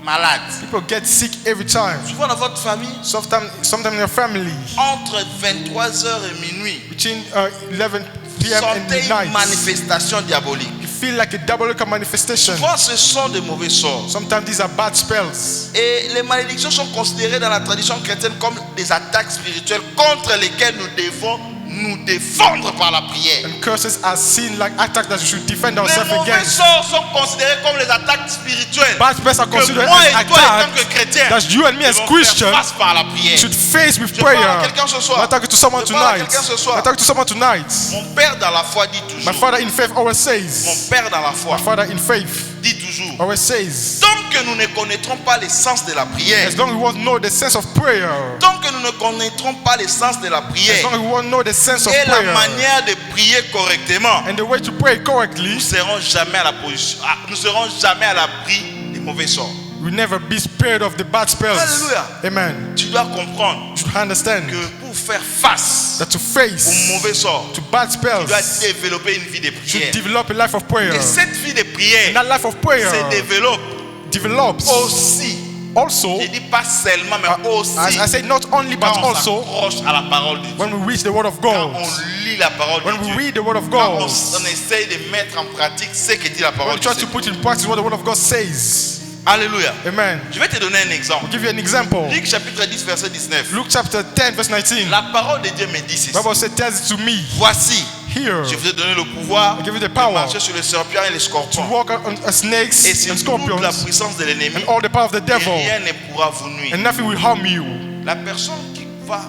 malades. people get sick every time. Souvent dans votre famille, Sometimes in your family, entre 23h et minuit, between 11 p.m. and sentez une midnight, manifestation diabolique. you feel like a diabolical manifestation. Souvent, ce sont des mauvais sorts. Sometimes these are bad spells. Et les malédictions sont considérées dans la tradition chrétienne comme des attaques spirituelles contre lesquelles nous devons nous défendre par la prière. And curses are seen like attacks that we should defend Les ourselves mauvais against. sorts sont considérés comme les attaques spirituelles Bad spells are que considered moi as et toi, en tant que attacks chrétiens, that you and me as devons Christians faire face par la prière. should face with Je parle prayer. à quelqu'un ce soir. I'm talking to someone Je parle à tonight. quelqu'un ce soir. I'm talking to someone tonight. Mon père dans la foi dit My toujours. father in faith always Mon says. père dans la foi My father in faith dit toujours. always says. Tant que nous ne connaîtrons pas l'essence de la prière, As long as we won't know the sense of prayer, tant que nous ne connaîtrons pas l'essence de la as prière long as we won't know the sense of et la prayer manière de prier correctement, and the way to pray correctly, nous serons jamais à la position, nous serons jamais à l'abri des mauvais sorts. we'll never be spared of the bad spells. Hallelujah. Amen. Tu dois comprendre You should understand que pour faire face that to aux face mauvais sorts, to bad tu dois spells, développer une vie de you should prière. develop a life of prayer. Et cette vie de prière And that life of prayer se développe develops aussi. also, Je dis pas seulement, mais aussi. as I say, not only but Quand on also s'accroche à la parole de Dieu. when we reach the word of Quand God, on lit la parole when de we Dieu. read the word of Quand God, on essaye de mettre en pratique ce que dit la when parole we de try Dieu. to put in practice what the word of God says. Alléluia. Amen. Je vais te donner un exemple. I'll give you an example. Luc chapitre 10 verset 19. Luke chapter 10 verse 19. La parole de Dieu me dit ceci. The Bible said, tells it to me Voici, here je vous ai donné le pouvoir I give you the de power marcher sur les serpents et les to scorpions walk on snakes et sur and toute scorpions la puissance de l'ennemi. and all the power of the Et devil, rien ne pourra vous nuire. and nothing will harm you. La personne qui va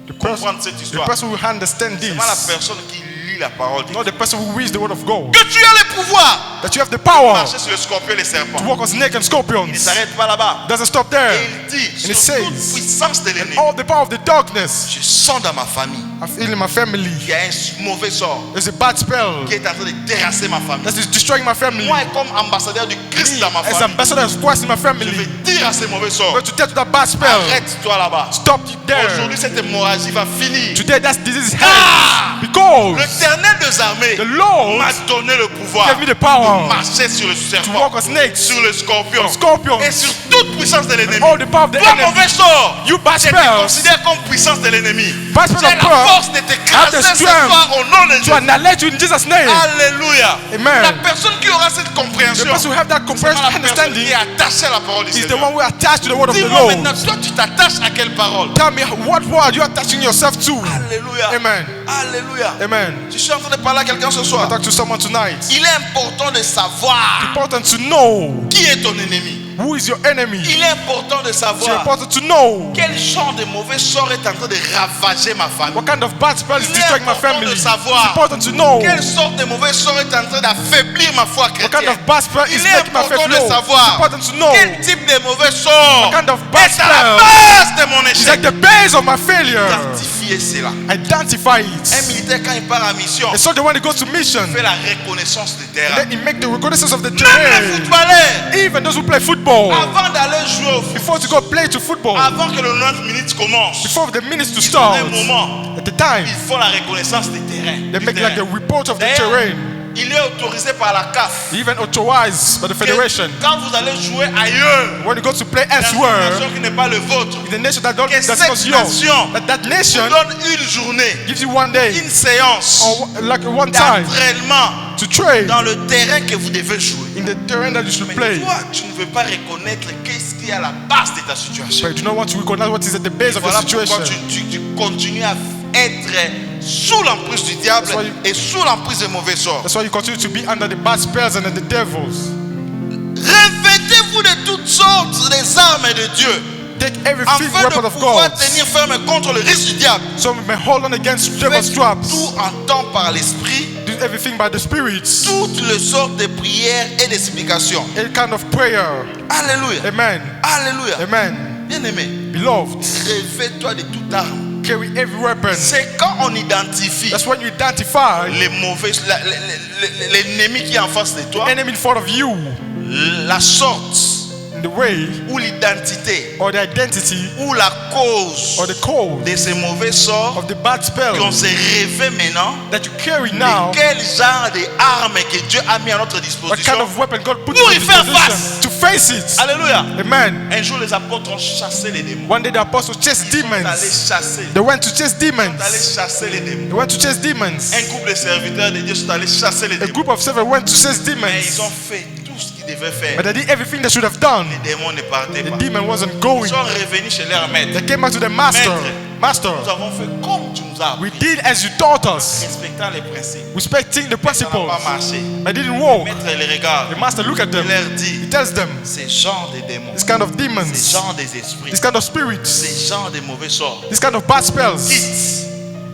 The person, comprendre cette the histoire, person who will understand c'est pas la this, personne qui lit la parole de Dieu. not the person who reads the word of God, Que tu as le pouvoir that you have the de power marcher sur les scorpions et les to serpents. walk on snakes and Il ne scorpions. s'arrête pas là-bas. Doesn't stop Et there. il dit, And it sur toute says, puissance de l'ennemi, all the power of the darkness, je sens dans ma famille, I feel in my family. il y a un mauvais sort There's a bad spell qui est en train de terrasser ma famille. that is destroying my family. Moi, comme ambassadeur du Christ dans ma As famille, ambassador of Christ in my je vais family, dire à ces mauvais sorts, but to tell to that bad spell, arrête-toi là-bas. stop it there. Aujourd'hui, cette hémorragie va finir. Today that disease is Ah! because L'Éternel des armées the Lord m'a donné le pouvoir gave me the power de marcher sur le to serpent, walk on snakes, sur le scorpion on scorpions, et sur toute puissance de l'ennemi. all the power of the Toi, enemy. mauvais sort, You bad je te spells, considère comme puissance de l'ennemi. bad Tu spell as of la power, force de t'écraser ce strength soir au nom de to Jésus. annihilate you in Jesus' name. Alléluia. Amen. La personne qui aura cette The compréhension, person who have that c'est comprehension la personne understanding qui est attachée à la parole du is the Seigneur. one who are attached to the word of the Dis-moi Lord. maintenant, toi tu t'attaches à quelle parole? Tell me what word you are attaching yourself to. Alléluia. Amen. Alléluia. Amen. Je suis en train de parler à quelqu'un ce I soir. talk to someone tonight. Il est important de savoir Important to know qui est ton ennemi. who is your enemy. Il est important de It's savoir important to know quel genre de mauvais sort est en train de ravager ma famille. what kind of bad spell is Il est destroying my important family. de It's savoir important to know quelle sorte de mauvais sort est en train d'affaiblir ma foi what kind chrétienne. of bad spell is Il est making my faith important de low. It's savoir important to know quel type de mauvais sort what kind of bad est à la spell base de mon is échec. like the base of my failure. Identifier cela. Identify Un it. militaire, quand il part en mission, And so the one who goes to mission, fait la reconnaissance du terrain. then he make the reconnaissance of the Même les terrain. footballeurs, Even those who play football, avant d'aller jouer au foot, before to go play to football, avant que le 9 minutes commence, before the minutes to ils ont start, un moment, at the time, ils font la reconnaissance des terrains. they du make like a terrain. report of the D'ailleurs, terrain, il est autorisé par la CAF. even authorized by the que federation. Quand vous allez jouer ailleurs, When you go to play dans une elsewhere, nation qui n'est pas le vôtre, in the nation that don't, que that's cette not yours, nation that nation vous donne une journée, gives you one day une séance or like one time d'entraînement to train dans le terrain que vous devez jouer. in the terrain that you should Mais play. toi, tu ne veux pas reconnaître qu'est-ce qui est à la base de ta situation. But you don't want to recognize what is at the base of Voilà the pourquoi situation. tu continues à être sous l'emprise du diable That's why you- et sous l'emprise des mauvais sorts. That's why you continue to be under the bad spells and the devils. Revêtez-vous de toutes sortes des armes de Dieu, Take every fifth afin weapon de of pouvoir God, tenir ferme contre le risque du diable. so we may hold on against devil's Faites traps. tout en temps par l'esprit, Do everything by the spirits. toutes les sortes de prières et de supplications. Any kind of prayer. Alléluia. Amen. Alléluia. Amen. Bien-aimé, Beloved, revêt-toi de toute arme. carry every weapon. C'est quand on identifie That's when you identify les mauvais, l'ennemi qui est en face de toi, the enemy in front of you, la sorte in the way ou l'identité or the identity ou la cause or the cause de ces mauvais sorts of the bad qu'on spell se rêvait maintenant, that you carry now, et quel genre d'armes que Dieu a mis à notre what disposition kind of weapon God put pour in y your faire disposition face. to face it. Alléluia. Amen. Un jour, les apôtres ont chassé les démons. One day the apostles chased Ils sont allés demons. chasser. They went to chase Ils sont allés demons. chasser les démons. They went to chase demons. Un groupe de serviteurs de Dieu sont allés chasser les A démons. group of servants went to chase Mais ils demons. ont fait tout ce qu'ils devaient faire. But they did everything they should have done. Les démons ne partaient The pas. demon wasn't Ils going. sont revenus chez leur maître. They came back to the master. Master, Nous avons fait comme tu nous as we appris, did as you taught us, respectant les principes. respecting the Ça n'a principles. pas marché. I didn't Le walk. maître les regarde. The master look at Il them. leur dit, He tells them, ces gens de démons, this kind of ces demons, gens des esprits, this kind of spirits, ces gens de mauvais sorts, this kind of bad spells quitte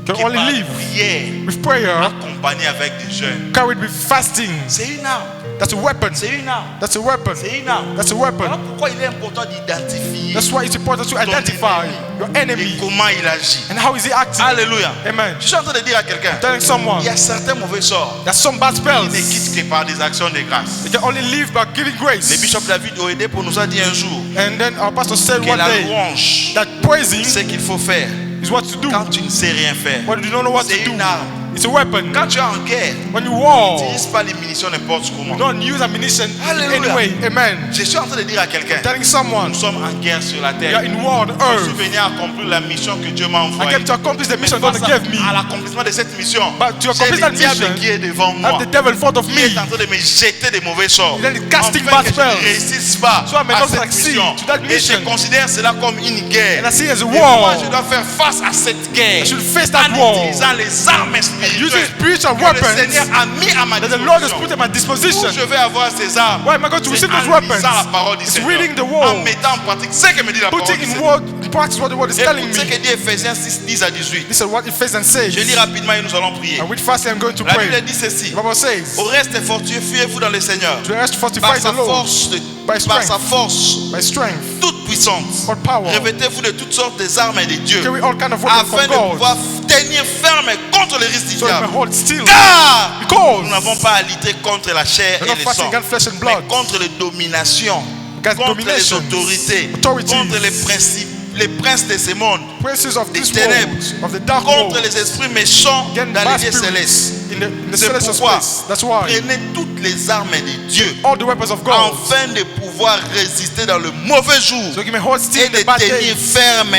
can qui only par live prière, with prayer, accompagné avec des jeûnes. carried with fasting. C'est une arme. That's a weapon. C'est une arme. That's a weapon. C'est une arme. That's a Voilà weapon. pourquoi il est important d'identifier That's why it's important to identify your et enemy comment il agit. and how is he acting. Alléluia. Amen. Je suis en train de dire à quelqu'un, Telling someone il y a certains mauvais sorts that some bad qui spells ne quittent que par des actions de grâce. they can only live by giving Le grace. bishop David Oedé nous a dit un jour And then our pastor said que one la day louange, that praising c'est qu'il faut faire is what to do quand tu ne sais rien faire. when you don't know what to C'est do. une arme. It's a weapon. Quand tu es en guerre, When you war, n'utilise pas les munitions n'importe comment. don't use ammunition in Hallelujah. any way. Amen. Je suis en train de dire à quelqu'un, Telling someone nous sommes en guerre sur la you terre. are in war on Je suis earth. venu accomplir la mission que Dieu m'a I envoyée. came to accomplish the Mais mission God face gave me. à l'accomplissement de cette mission, But to j'ai accomplish le that diable mission, qui est devant I moi, have the devil in front of qui me. est en train de me jeter des mauvais sorts, Then he's casting afin bad que je ne spells. réussisse pas So I may à not cette succeed mission. to that Et je mission. considère cela comme une guerre. And I see it as a Et war. moi, je dois faire face à cette guerre I should face that en war. utilisant les armes Using spirituelles spiritual que le weapons Seigneur a mis à ma that the Lord has disposition. put at my disposition. Où je vais avoir ces armes? Why am I going to C'est receive those en weapons? lisant la parole du It's Seigneur. reading the En word, mettant en pratique ce que me dit la parole putting du in Seigneur. practice what the word is telling Écoute ce me. que dit Ephésiens 6, 10 à 18. This is what Ephesians says. Je lis rapidement et nous allons prier. And with fasting I'm going to La Bible pray. dit ceci. The Bible says, Au reste, fortifiez-vous dans le Seigneur. to the rest Par fortify sa the Lord force, by par sa strength, force by strength, toute puissante. or power. Revêtez-vous de toutes sortes des armes de Dieu, Carry all kind of weapons afin from de pouvoir God, tenir ferme contre les risques du so you may diable. hold still. Car Because nous n'avons pas à lutter contre la chair we're et not le fighting sang, against flesh and mais blood, contre les dominations, against contre les dominations, autorités, authorities, contre les principes, les princes de ce monde, princes of des this ténèbres, world, of the dark contre world, les esprits méchants against dans bad les lieux spirits célestes. in the C'est celestial pourquoi space. That's why prenez toutes les armes de Dieu all the weapons of God, afin de pouvoir résister dans le mauvais jour so you may hold still et in de the bad tenir days, ferme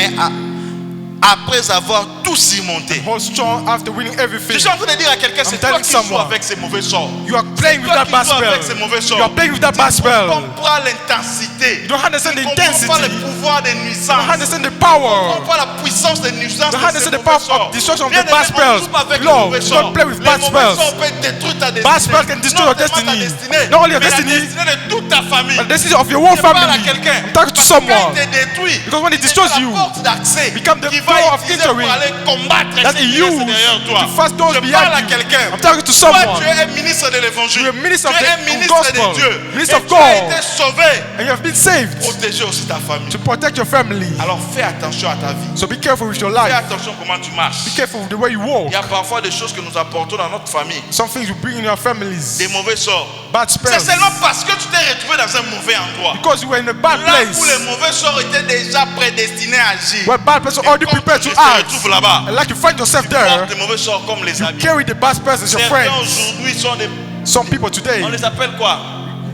après avoir tout surmonté. hold strong after winning Je everything. suis en train de dire à quelqu'un, c'est toi telling qui joues someone, avec ces mauvais sorts. You are playing with Toi that qui bad joues avec ces spell. mauvais sorts. You are playing with that bad Tu ne spell. comprends pas l'intensité. You don't understand Tu the ne comprends pas le intensity. pouvoir des You don't nuisances. understand the Tu ne power. comprends pas la puissance des nuisances You de don't ces understand the mauvais power sorts. of destruction of Bien the bad aimé, on ne spells. joue pas avec les Lord, mauvais do sorts. not play with Les bad mauvais spells. sorts peuvent détruire ta destinée. Bad spells can destroy your Non seulement ta destiny. destinée, Not only your mais la destiny, destinée de toute ta famille. but the destiny of your whole Je parle à family. quelqu'un. I'm talking to Parce que quand someone. il te détruit, Because when it c'est destroys la you, porte d'accès become the qui va door of utiliser pour entering aller combattre that ce he qui reste used derrière toi. to fast those Je behind parle à you. quelqu'un. I'm talking to Toi, someone. tu es un ministre de l'évangile. You're a minister Tu of es un the ministre gospel, de Dieu. minister Et of tu as God. été sauvé. And you have been saved Protégez aussi ta famille. to protect your family. Alors fais attention à ta vie. So be careful with your Fais life. attention comment tu marches. Be careful with the way you walk. Il y a parfois des choses que nous apportons dans notre famille. Some things you bring in your families. Des mauvais sorts. Bad C'est spells. seulement parce que tu t'es retrouvé dans un mauvais endroit. Because you were in a bad Là place. où les mauvais sorts étaient déjà prédestinés à agir. Where bad person Et already quand prepared tu to te act. retrouves là-bas, And like you find yourself tu there, portes les mauvais sorts comme les you amis. carry the bad spells as your Certains friends. aujourd'hui sont des... Some people today On les appelle quoi?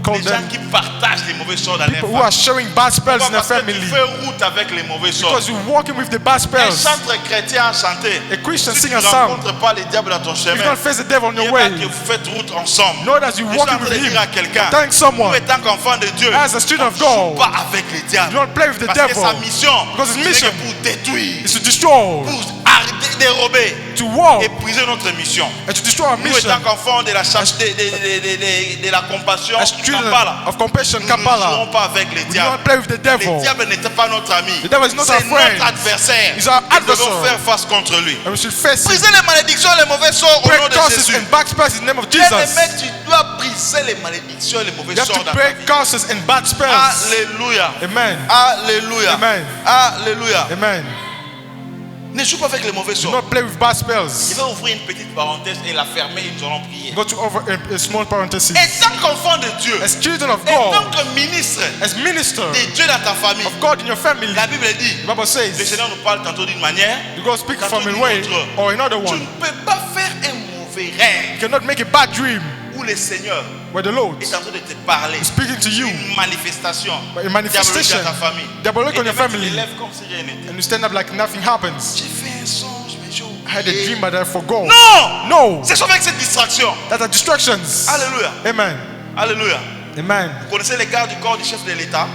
call Les gens them qui partagent les mauvais sorts dans leur people who are famille. sharing bad spells in their Parce que tu family. fais route avec les mauvais sorts. Because you're walking with the bad Un spells. chantre chrétien a chanté. A Christian Si sing tu a ne song. rencontres pas les diables dans ton You chemin, don't face the devil on il your n'y a pas way. que vous faites route ensemble. Know that you're Je suis en walking train with de dire him. à quelqu'un, Telling nous someone, étant qu'enfants de Dieu, as a student on of ne joue God, pas avec les diables. you don't play with the Parce que devil. sa mission, Because his c'est mission que pour détruire, is to destroy, pour arrêter, dérober, to walk, épuiser notre mission. and to destroy our Nous mission. étant qu'enfants de la chasse, de la compassion, As children Kampala, of compassion, nous ne jouons Kampala, pas avec les we do diables. not play with the Les devil. diables n'étaient pas notre ami. The devil is not C'est our friend. notre adversaire. He's our Nous devons adversary. faire face contre lui. And we should face it. Briser les malédictions, les mauvais sorts au nom Break de curses Jésus. and back spells in the name of Bien aimé, Jesus. tu dois briser les malédictions et les mauvais You have sorts to dans ta break vie. curses and bad spells. Alléluia. Amen. Alléluia. Amen. Alléluia. Amen. Ne joue pas avec les mauvais Do sorts. not play with bad Je spells. vais ouvrir une petite parenthèse et la fermer et nous allons prier. Go to over a small parenthesis. Et tant qu'enfant de Dieu, As children of et tant God, que ministre as minister de Dieu dans ta famille, of God in your family, la Bible dit, the Bible le says, Seigneur nous parle tantôt d'une manière, you go speak tantôt from a d'une way autre. or another Tu one. ne peux pas faire un mauvais rêve You cannot make a bad dream où le Seigneur where the Lord est en train de te parler. is speaking to you, Une manifestation a manifestation diabolique dans ta famille. diabolic on your Et demain, tu family, te lèves comme si rien n'était. and you stand up like nothing happens. J'ai fait un songe, mais j'ai I had a oublié. dream, but I forgot. Non! No, C'est sauf avec cette distraction. that are distractions. Alléluia. Amen. Alléluia. Amen. Vous connaissez les gardes du corps du chef de l'État?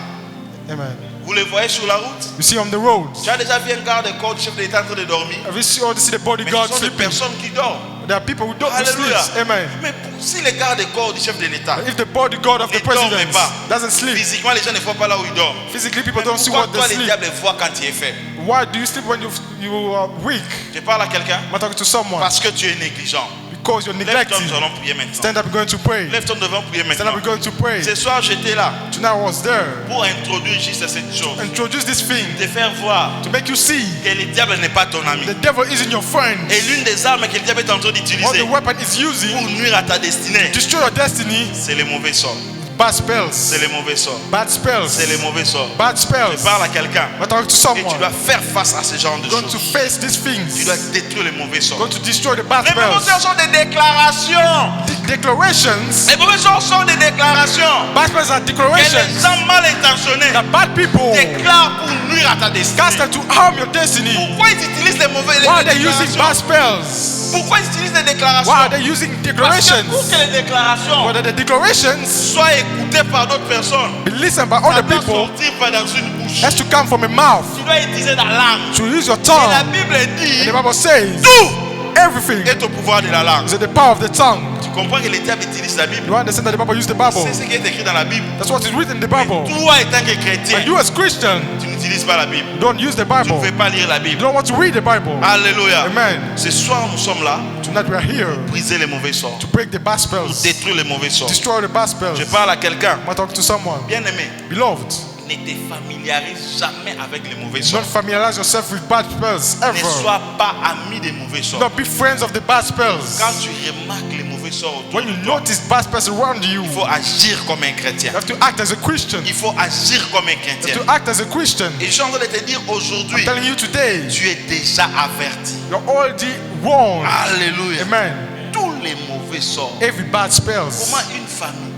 Amen. Vous les voyez sur la route? You see on the road. Tu as déjà vu un garde du corps du chef de l'État en train de dormir? Have you seen the Mais bodyguard ce sont des sleeping? personnes qui dorment. There are people who don't Alléluia. sleep. Amen. Mais si les gardes du corps du chef de l'État, If the bodyguard of the ne dorment president pas, doesn't sleep, physiquement les gens ne voient pas là où ils dorment. physically people Mais don't see pourquoi what toi they les sleep. diables voient quand tu es faible? Why do you sleep when you are weak? Je parle à quelqu'un? I'm talking to someone Parce que tu es négligent. because you're Lève-toi, neglecting. nous allons prier maintenant. Stand up, we're going to pray. Lève-toi, nous devons prier Stand maintenant. up, we're going to pray. Ce soir, j'étais là Tonight I was there. pour introduire juste cette chose. Introduce this thing Te faire voir to make you see que le diable n'est pas ton ami. the devil isn't your friend. Et l'une des armes que le diable est en train What d'utiliser the weapon is pour using nuire à ta destinée, to destroy your destiny, c'est les mauvais sorts. bad spells. C'est les mauvais sorts. Bad spells. C'est les mauvais sorts. Bad Je spells. parle à quelqu'un. I'm talking to Et tu someone. dois faire face à ce genre de You're going to choses. face these Tu things. dois détruire les mauvais sorts. Going to destroy the bad Les mauvais spells. sorts sont des déclarations. Declarations. Les mauvais sorts sont des déclarations Bad spells are que declarations les gens mal intentionnés that bad people déclarent pour nuire à ta cast destinée. them to harm your destiny. Pourquoi ils utilisent les mauvais Why are they using déclarations? bad spells? Pourquoi ils utilisent les déclarations? Why are they using Parce que declarations? pour que les déclarations Whether the declarations soient écoutées par d'autres personnes, be listened by ça other doit people sortir par dans une bouche. has to come from a mouth. Tu dois utiliser la langue. To use your Et la tongue. Bible dit And the Bible says tout everything est au pouvoir de la langue. is in the power of the tongue. Tu comprends que les diables utilisent la Bible. You understand that the Bible used the Bible? C'est ce qui est écrit dans la Bible. That's what is written in the Bible. Toi, étant que chrétien, But you as Christian, tu n'utilises pas la Bible. don't use the Tu ne Bible. fais pas lire la You Bible. don't want to read the Bible. Alléluia. Amen. Ce soir, nous sommes là Tonight we are here pour briser les mauvais sorts, to break the bad pour spells, détruire les mauvais sorts. destroy the bad spells. Je parle à quelqu'un. I'm talking to someone. Bien aimé, Beloved, ne te familiarise jamais avec les mauvais do sorts. not familiarize yourself with bad spells Ne ever. sois pas ami des mauvais Do sorts. not be friends of the bad spells. Quand tu remarques les mauvais sorts autour When you de toi, notice bad spells around you, il faut agir comme un chrétien. you have to act as a Christian. Il faut agir comme un You chrétien. have to act as a Christian. Et je suis en train de te dire aujourd'hui, I'm telling you today, tu es déjà averti. you're already warned. Alléluia. Amen. Tous les mauvais sorts. Every bad spells. Comment une famille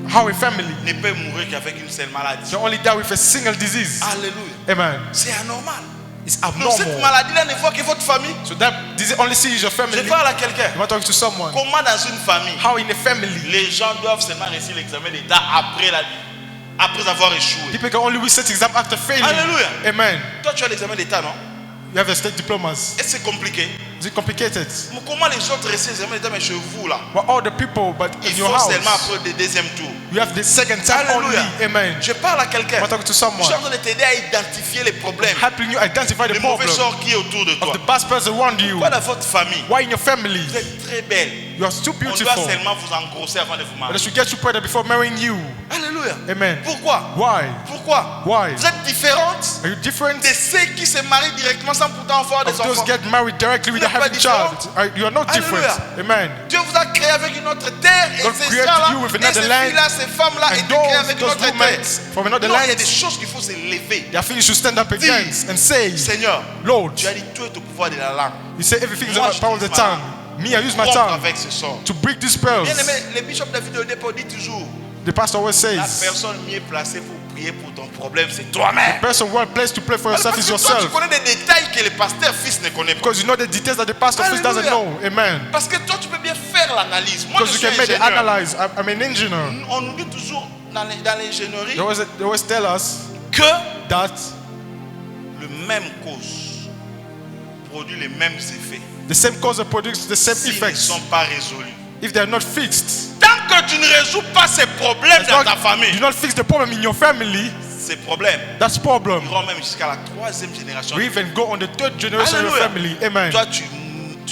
How a family ne peut mourir qu'avec une seule maladie? can only die with a single disease. Alléluia. Amen. C'est anormal. It's Donc cette abnormal. maladie-là ne voit que votre famille. So that disease only sees your Je family. parle à quelqu'un. You want to talk to someone. Comment dans une famille, How in a family, les gens doivent seulement réussir l'examen d'État après avoir échoué? people can only reset exam after failing. Alléluia. Amen. Toi, tu as l'examen d'État, non? You have a state diplomas. Est-ce que c'est compliqué? Is it complicated? Mais comment les autres réussissent l'examen d'État, mais chez vous, là? Well, all the people, but in Il your faut house, seulement après le deuxième tour. you have the second time Alléluia. only. Amen. Je parle à quelqu'un. You want to talk to Je someone. suis en train de t'aider à identifier les problèmes, Helping you identify the les mauvais problem sorts qui est autour de toi. of the bad spells around you. Pourquoi dans votre famille, Why in your family, vous êtes très belle? you are too On doit beautiful, seulement vous engrosser avant de vous but marier. they should get you pregnant before marrying you. Alléluia. Amen. Pourquoi? Why? Pourquoi? Why? Vous êtes différentes Are you different de ceux qui se marient directement sans pourtant avoir des of those enfants. get married directly with a Vous n'êtes pas heavenly child? différent. You are not different. Alléluia. Amen. Dieu vous a créé avec une autre terre et God ces created gens-là, you with et another ces land, filles-là, ces femmes-là And étaient créées avec une those autre terre. women from another Non, il y a land, des choses qu'il faut se lever. they are finished to stand up against and say, Seigneur, Lord, tu as dit tout est au pouvoir de la langue. you say everything is Moi, about the power of the j'utilise ma tongue. Me, I use my Rompre tongue avec ce sort. to break these spells. Bien aimé, le bishop David Odepo dit toujours, The pastor always la says, personne mieux placée pour prier pour ton problème, c'est toi-même. the person well placed to pray for yourself Parce is que toi, tu yourself. connais des détails que le pasteur fils ne connaît pas. Because you know the details that the pastor first doesn't Hallelujah. know. Amen. Parce que toi, tu peux bien faire l'analyse. Moi, je Because you suis can make the ingénieur. analyze. I'm an engineer. On nous dit toujours dans l'ingénierie They always tell us que that le même cause produit les mêmes effets the same cause produces the same s'ils ne effects sont pas résolus. if they are not fixed. Tant que tu ne résous pas ces problèmes As dans long ta as you famille, do not fix the problem in your family, ces problèmes that's iront problem. même jusqu'à la troisième génération. We even go on the third generation of your Hallelujah. family. Amen. Toi, tu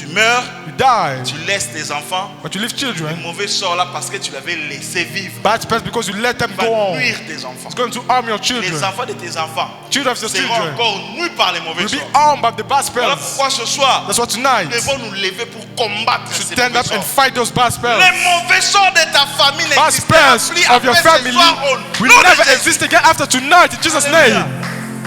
Tu meurs, you die, tu laisses tes enfants. but you leave Le children. mauvais sort là parce que tu l'avais laissé vivre. Bad spells because you let them Il go va on. nuire tes enfants. It's going to harm your Les children. enfants de tes enfants Children of your seront children encore nuits par les mauvais will be sorts. harmed by the bad Voilà spells. pourquoi ce soir, That's why nous tonight devons nous lever pour combattre you ces stand mauvais up and sorts. fight those bad spells. Les mauvais sorts de ta famille Bad n'existeront spells plus of your après ce family soir au will nom de never Jésus. exist again after tonight in Jesus' Alléluia. name.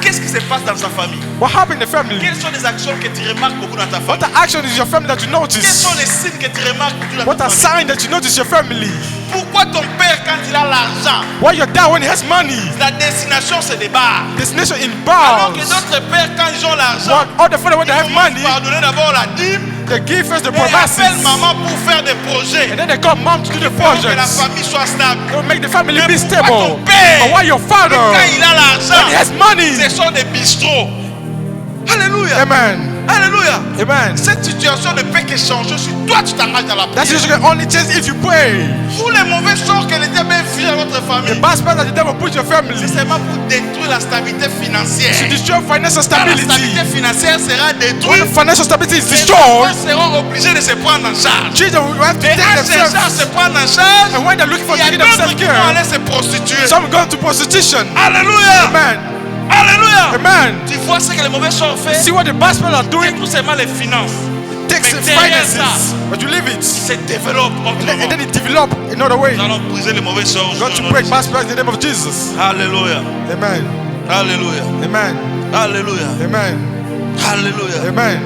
Qu'est-ce qui se passe dans sa famille? What happened in the family? Quelles sont les actions que tu remarques beaucoup dans ta What famille? action is your family that you Quels sont notice? les signes que tu remarques beaucoup dans What ta are famille? signs that you notice your family? Pourquoi ton père, quand il a l'argent, Why your dad when he has money? la destination se débarre? Destination in Alors que bars. d'autres pères, quand ils ont l'argent, What other father when they have ils commencent money, par donner d'abord la dîme they give first the et appellent promises. maman pour faire des projets. And then they call mom to do the Pour que la projects. famille soit stable. They will make the family Mais be pourquoi stable. ton père, But why your father, quand il a when he l'argent, has money? ce sont des bistrots? Alléluia. Amen. Alléluia. Amen. Cette situation ne peut que changer si toi tu t'engages dans la That's prière. usually only change if you pray. Tous les mauvais sorts que le diable a infligés à votre The famille, bad spells that the devil puts your family c'est seulement pour détruire la stabilité to financière. destroy financial Quand la stability. stabilité financière sera When détruite, the financial stability is les destroyed, enfants seront obligés de se prendre en charge. children will have to Et take à ces gens themselves. se prendre en charge, And when they're looking for il y a taking d'autres themselves qui vont aller care, se prostituer. some go to prostitution. Alléluia. Amen. Alléluia. Amen. Tu vois ce que les mauvais sorts font? See what the bad spells are C'est doing? tout seulement les finances. Takes Mais derrière finances, but you leave it. Se développe And autrement. then it develop in other way. Nous allons briser les mauvais sorts. Got to break bad spells in the name of Jesus. Alléluia. Amen. Alléluia. Amen. Alléluia. Amen. Alléluia. Amen.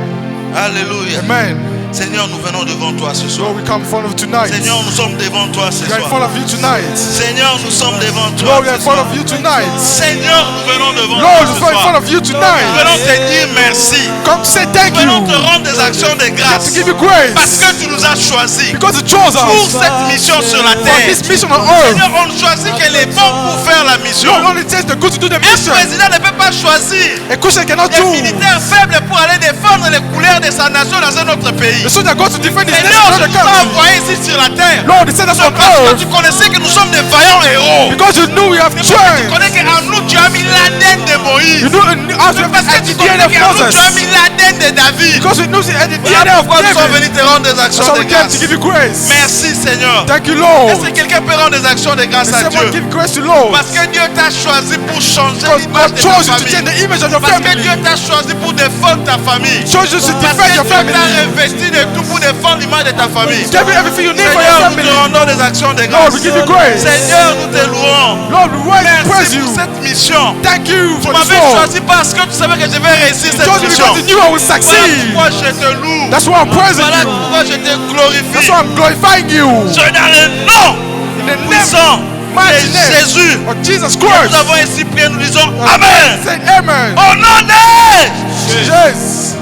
Alléluia. Amen. Seigneur, nous venons devant toi ce soir. Lord, we come in front of you tonight. Seigneur, nous sommes devant toi ce We are in soir. front of you tonight. Seigneur, nous sommes devant toi Lord, we are in ce front soir. of you tonight. Seigneur, nous venons devant Lord, toi we ce are in front soir. of you Nous tonight. venons te dire merci. Come to say thank Nous venons te you. rendre des actions de To grâce. give you Parce grace. que tu nous as choisis Because you chose pour us cette mission sur la for terre. this mission on earth. Seigneur, on choisit qu'elle est bonne pour faire la mission. Lord only takes the good to do the Un mission. président ne peut pas choisir A Christian cannot des do. militaires faibles pour aller défendre les couleurs de sa nation dans un autre pays. The soldier goes to defend his Seigneur, nation tu in nous the as country. envoyés ici sur la terre. Lord, he sent us on Non, parce que earth tu connaissais que nous sommes des vaillants héros. because you knew we have Tu trained. connais qu'en nous tu as mis l'ADN de Moïse. You knew in us we Parce que have tu the connais DNA of qu'en nous tu as Moses. mis l'ADN de David. Because we knew the DNA Voilà of pourquoi nous sommes David. venus te rendre des That's actions why de we came grâce. to give you grace. Merci Seigneur. Thank you, Est-ce Lord. que quelqu'un peut rendre des actions de grâce à Someone Dieu? give grace to Lord. Parce que Dieu t'a choisi pour changer Because l'image God de ta chose you to change famille. the image of your Parce que family. Dieu t'a choisi pour défendre ta famille. Chose you to Parce que defend Dieu your t'a family. revesti de tout pour défendre l'image de ta famille. Give you everything you need for your Seigneur, nous te family. rendons des actions de Lord, grâce. we give you grace. Seigneur, nous te louons. Lord, we praise Merci you. pour cette mission. Thank you Tu for this m'avais Lord. choisi parce que tu savais que je vais réussir cette Chose mission. because you knew I would Voilà succeed. pourquoi je te loue. That's why I'm praising Voilà you. pourquoi je te That's glorifie. why I'm glorifying you. C'est dans le nom In the name puissant mighty de name Jésus. of Jesus Nous Christ. avons ainsi prié, nous disons Amen. Say amen. Au nom de Jésus. Yes.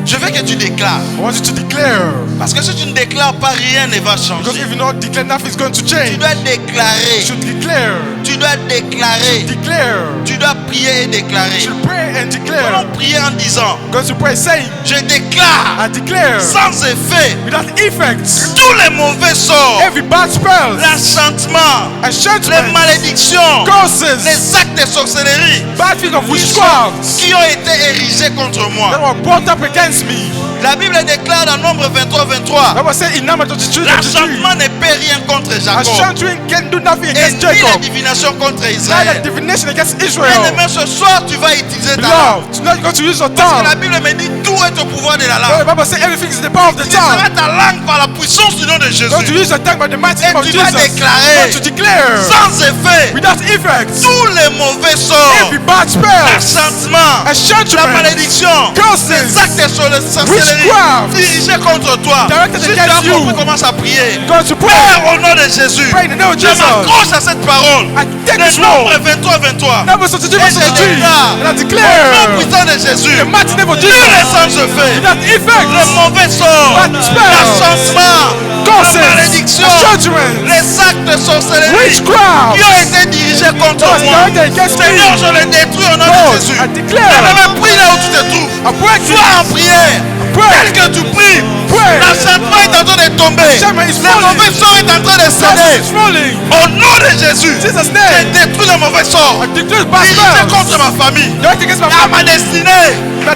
Je veux que tu déclares. I want you to declare. Parce que si tu ne déclares pas, rien ne va Because changer. if you not declare, nothing's going to Tu change. dois You déclarer. should declare. Tu dois déclarer. Declare. Tu dois prier et You déclarer. should pray and Nous declare. allons prier en disant Because you pray saying, je déclare I declare sans effet without effects tous les mauvais sorts, every bad spell, l'enchantement, les enchantment, malédictions, curses, les actes de sorcellerie bad things of qui witchcraft qui ont été érigés contre that moi. were brought up against me. La Bible déclare dans Nombre 23, That was said in Numbers 23, 23. l'enchantement ne peut rien contre Jacob Enchanting can do nothing et against ni la Jacob. divination contre Neither Israël. divination against Bien Israel. aimé, ce soir tu vas utiliser ta langue. Beloved, tonight you're going to use your Parce que la tongue. Bible me dit tout est au pouvoir de la The langue. Bible says everything is in the power of the Tu tongue. utiliseras ta langue par la puissance du nom de You're going to Jésus. use your tongue by the mighty Et name of tu vas Jesus. déclarer You're going to declare sans effet without effects tous les mauvais sorts, every bad spell, l'enchantement, la enchantment, malédiction, curses, les actes de sorcellerie witchcraft, dirigés contre toi. directed Si tu against as you. compris, commence à prier. going to pray. Père, au nom de Jésus, Pray in the name of je Jesus. m'accroche à cette parole. I take this Le nombre word. 23. Numbers 23, Et verse je 23. déclare, And I au nom declare puissant de Jésus, the mighty name of tous les Jesus sans effet, without le effects, mauvais sort, bad spells, l'enchantement, curses, la malédiction, enchantment, les actes de sorcellerie witchcraft, qui ont été dirigés contre was moi. directed against Seigneur, me. je les détruis au nom Lord, de Jésus. I declare. Même prie là où tu te trouves. I pray to Sois en prière. Pray. Tel que tu pries, Pray. l'enchantement est en train de tomber. Shaman is Le falling. mauvais sort est en train de céder. It's falling. Au nom de Jésus, Jesus' je name. détruis le mauvais sort. I declare bad Dirigé spells. contre ma famille. Direct against my À ma family. destinée,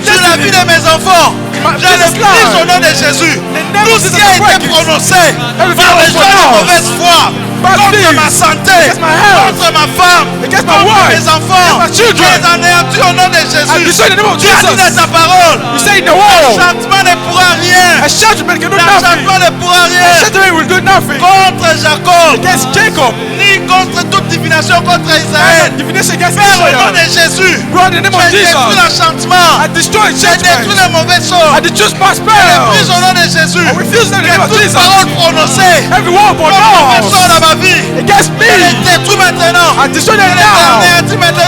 sur la vie de mes enfants. Je le business prie life. au nom de Jésus. name Tout of ce Jesus qui a is été breaking. prononcé Everything par was les gens de pronounced. mauvaise foi Bad contre things. ma santé, Against my health. contre ma femme, Against my contre wife. mes enfants, Against my children. je les anéantis au nom de I Jésus. destroy in the name of Tu as dit Jesus. dans ta parole, You say in the world, l'enchantement ne pourra rien. a judgment can do nothing. L'enchantement ne pourra A rien judgment will do nothing. contre Jacob, Against Jacob. ni contre toute divination contre Israël. Divination against Père, au nom Israel. de Jésus, Lord, in the name of je détruis Jesus. l'enchantement. I destroy Je détruis judgment. le mauvais sort. I destroy my Je prie spells. au nom de Jésus. I refuse them in the name of Toute Jesus. parole prononcée Every word contre le mauvais sort pronounced dans ma vie, against je les me. détruis maintenant. I destroy Je them les now. anéantis maintenant.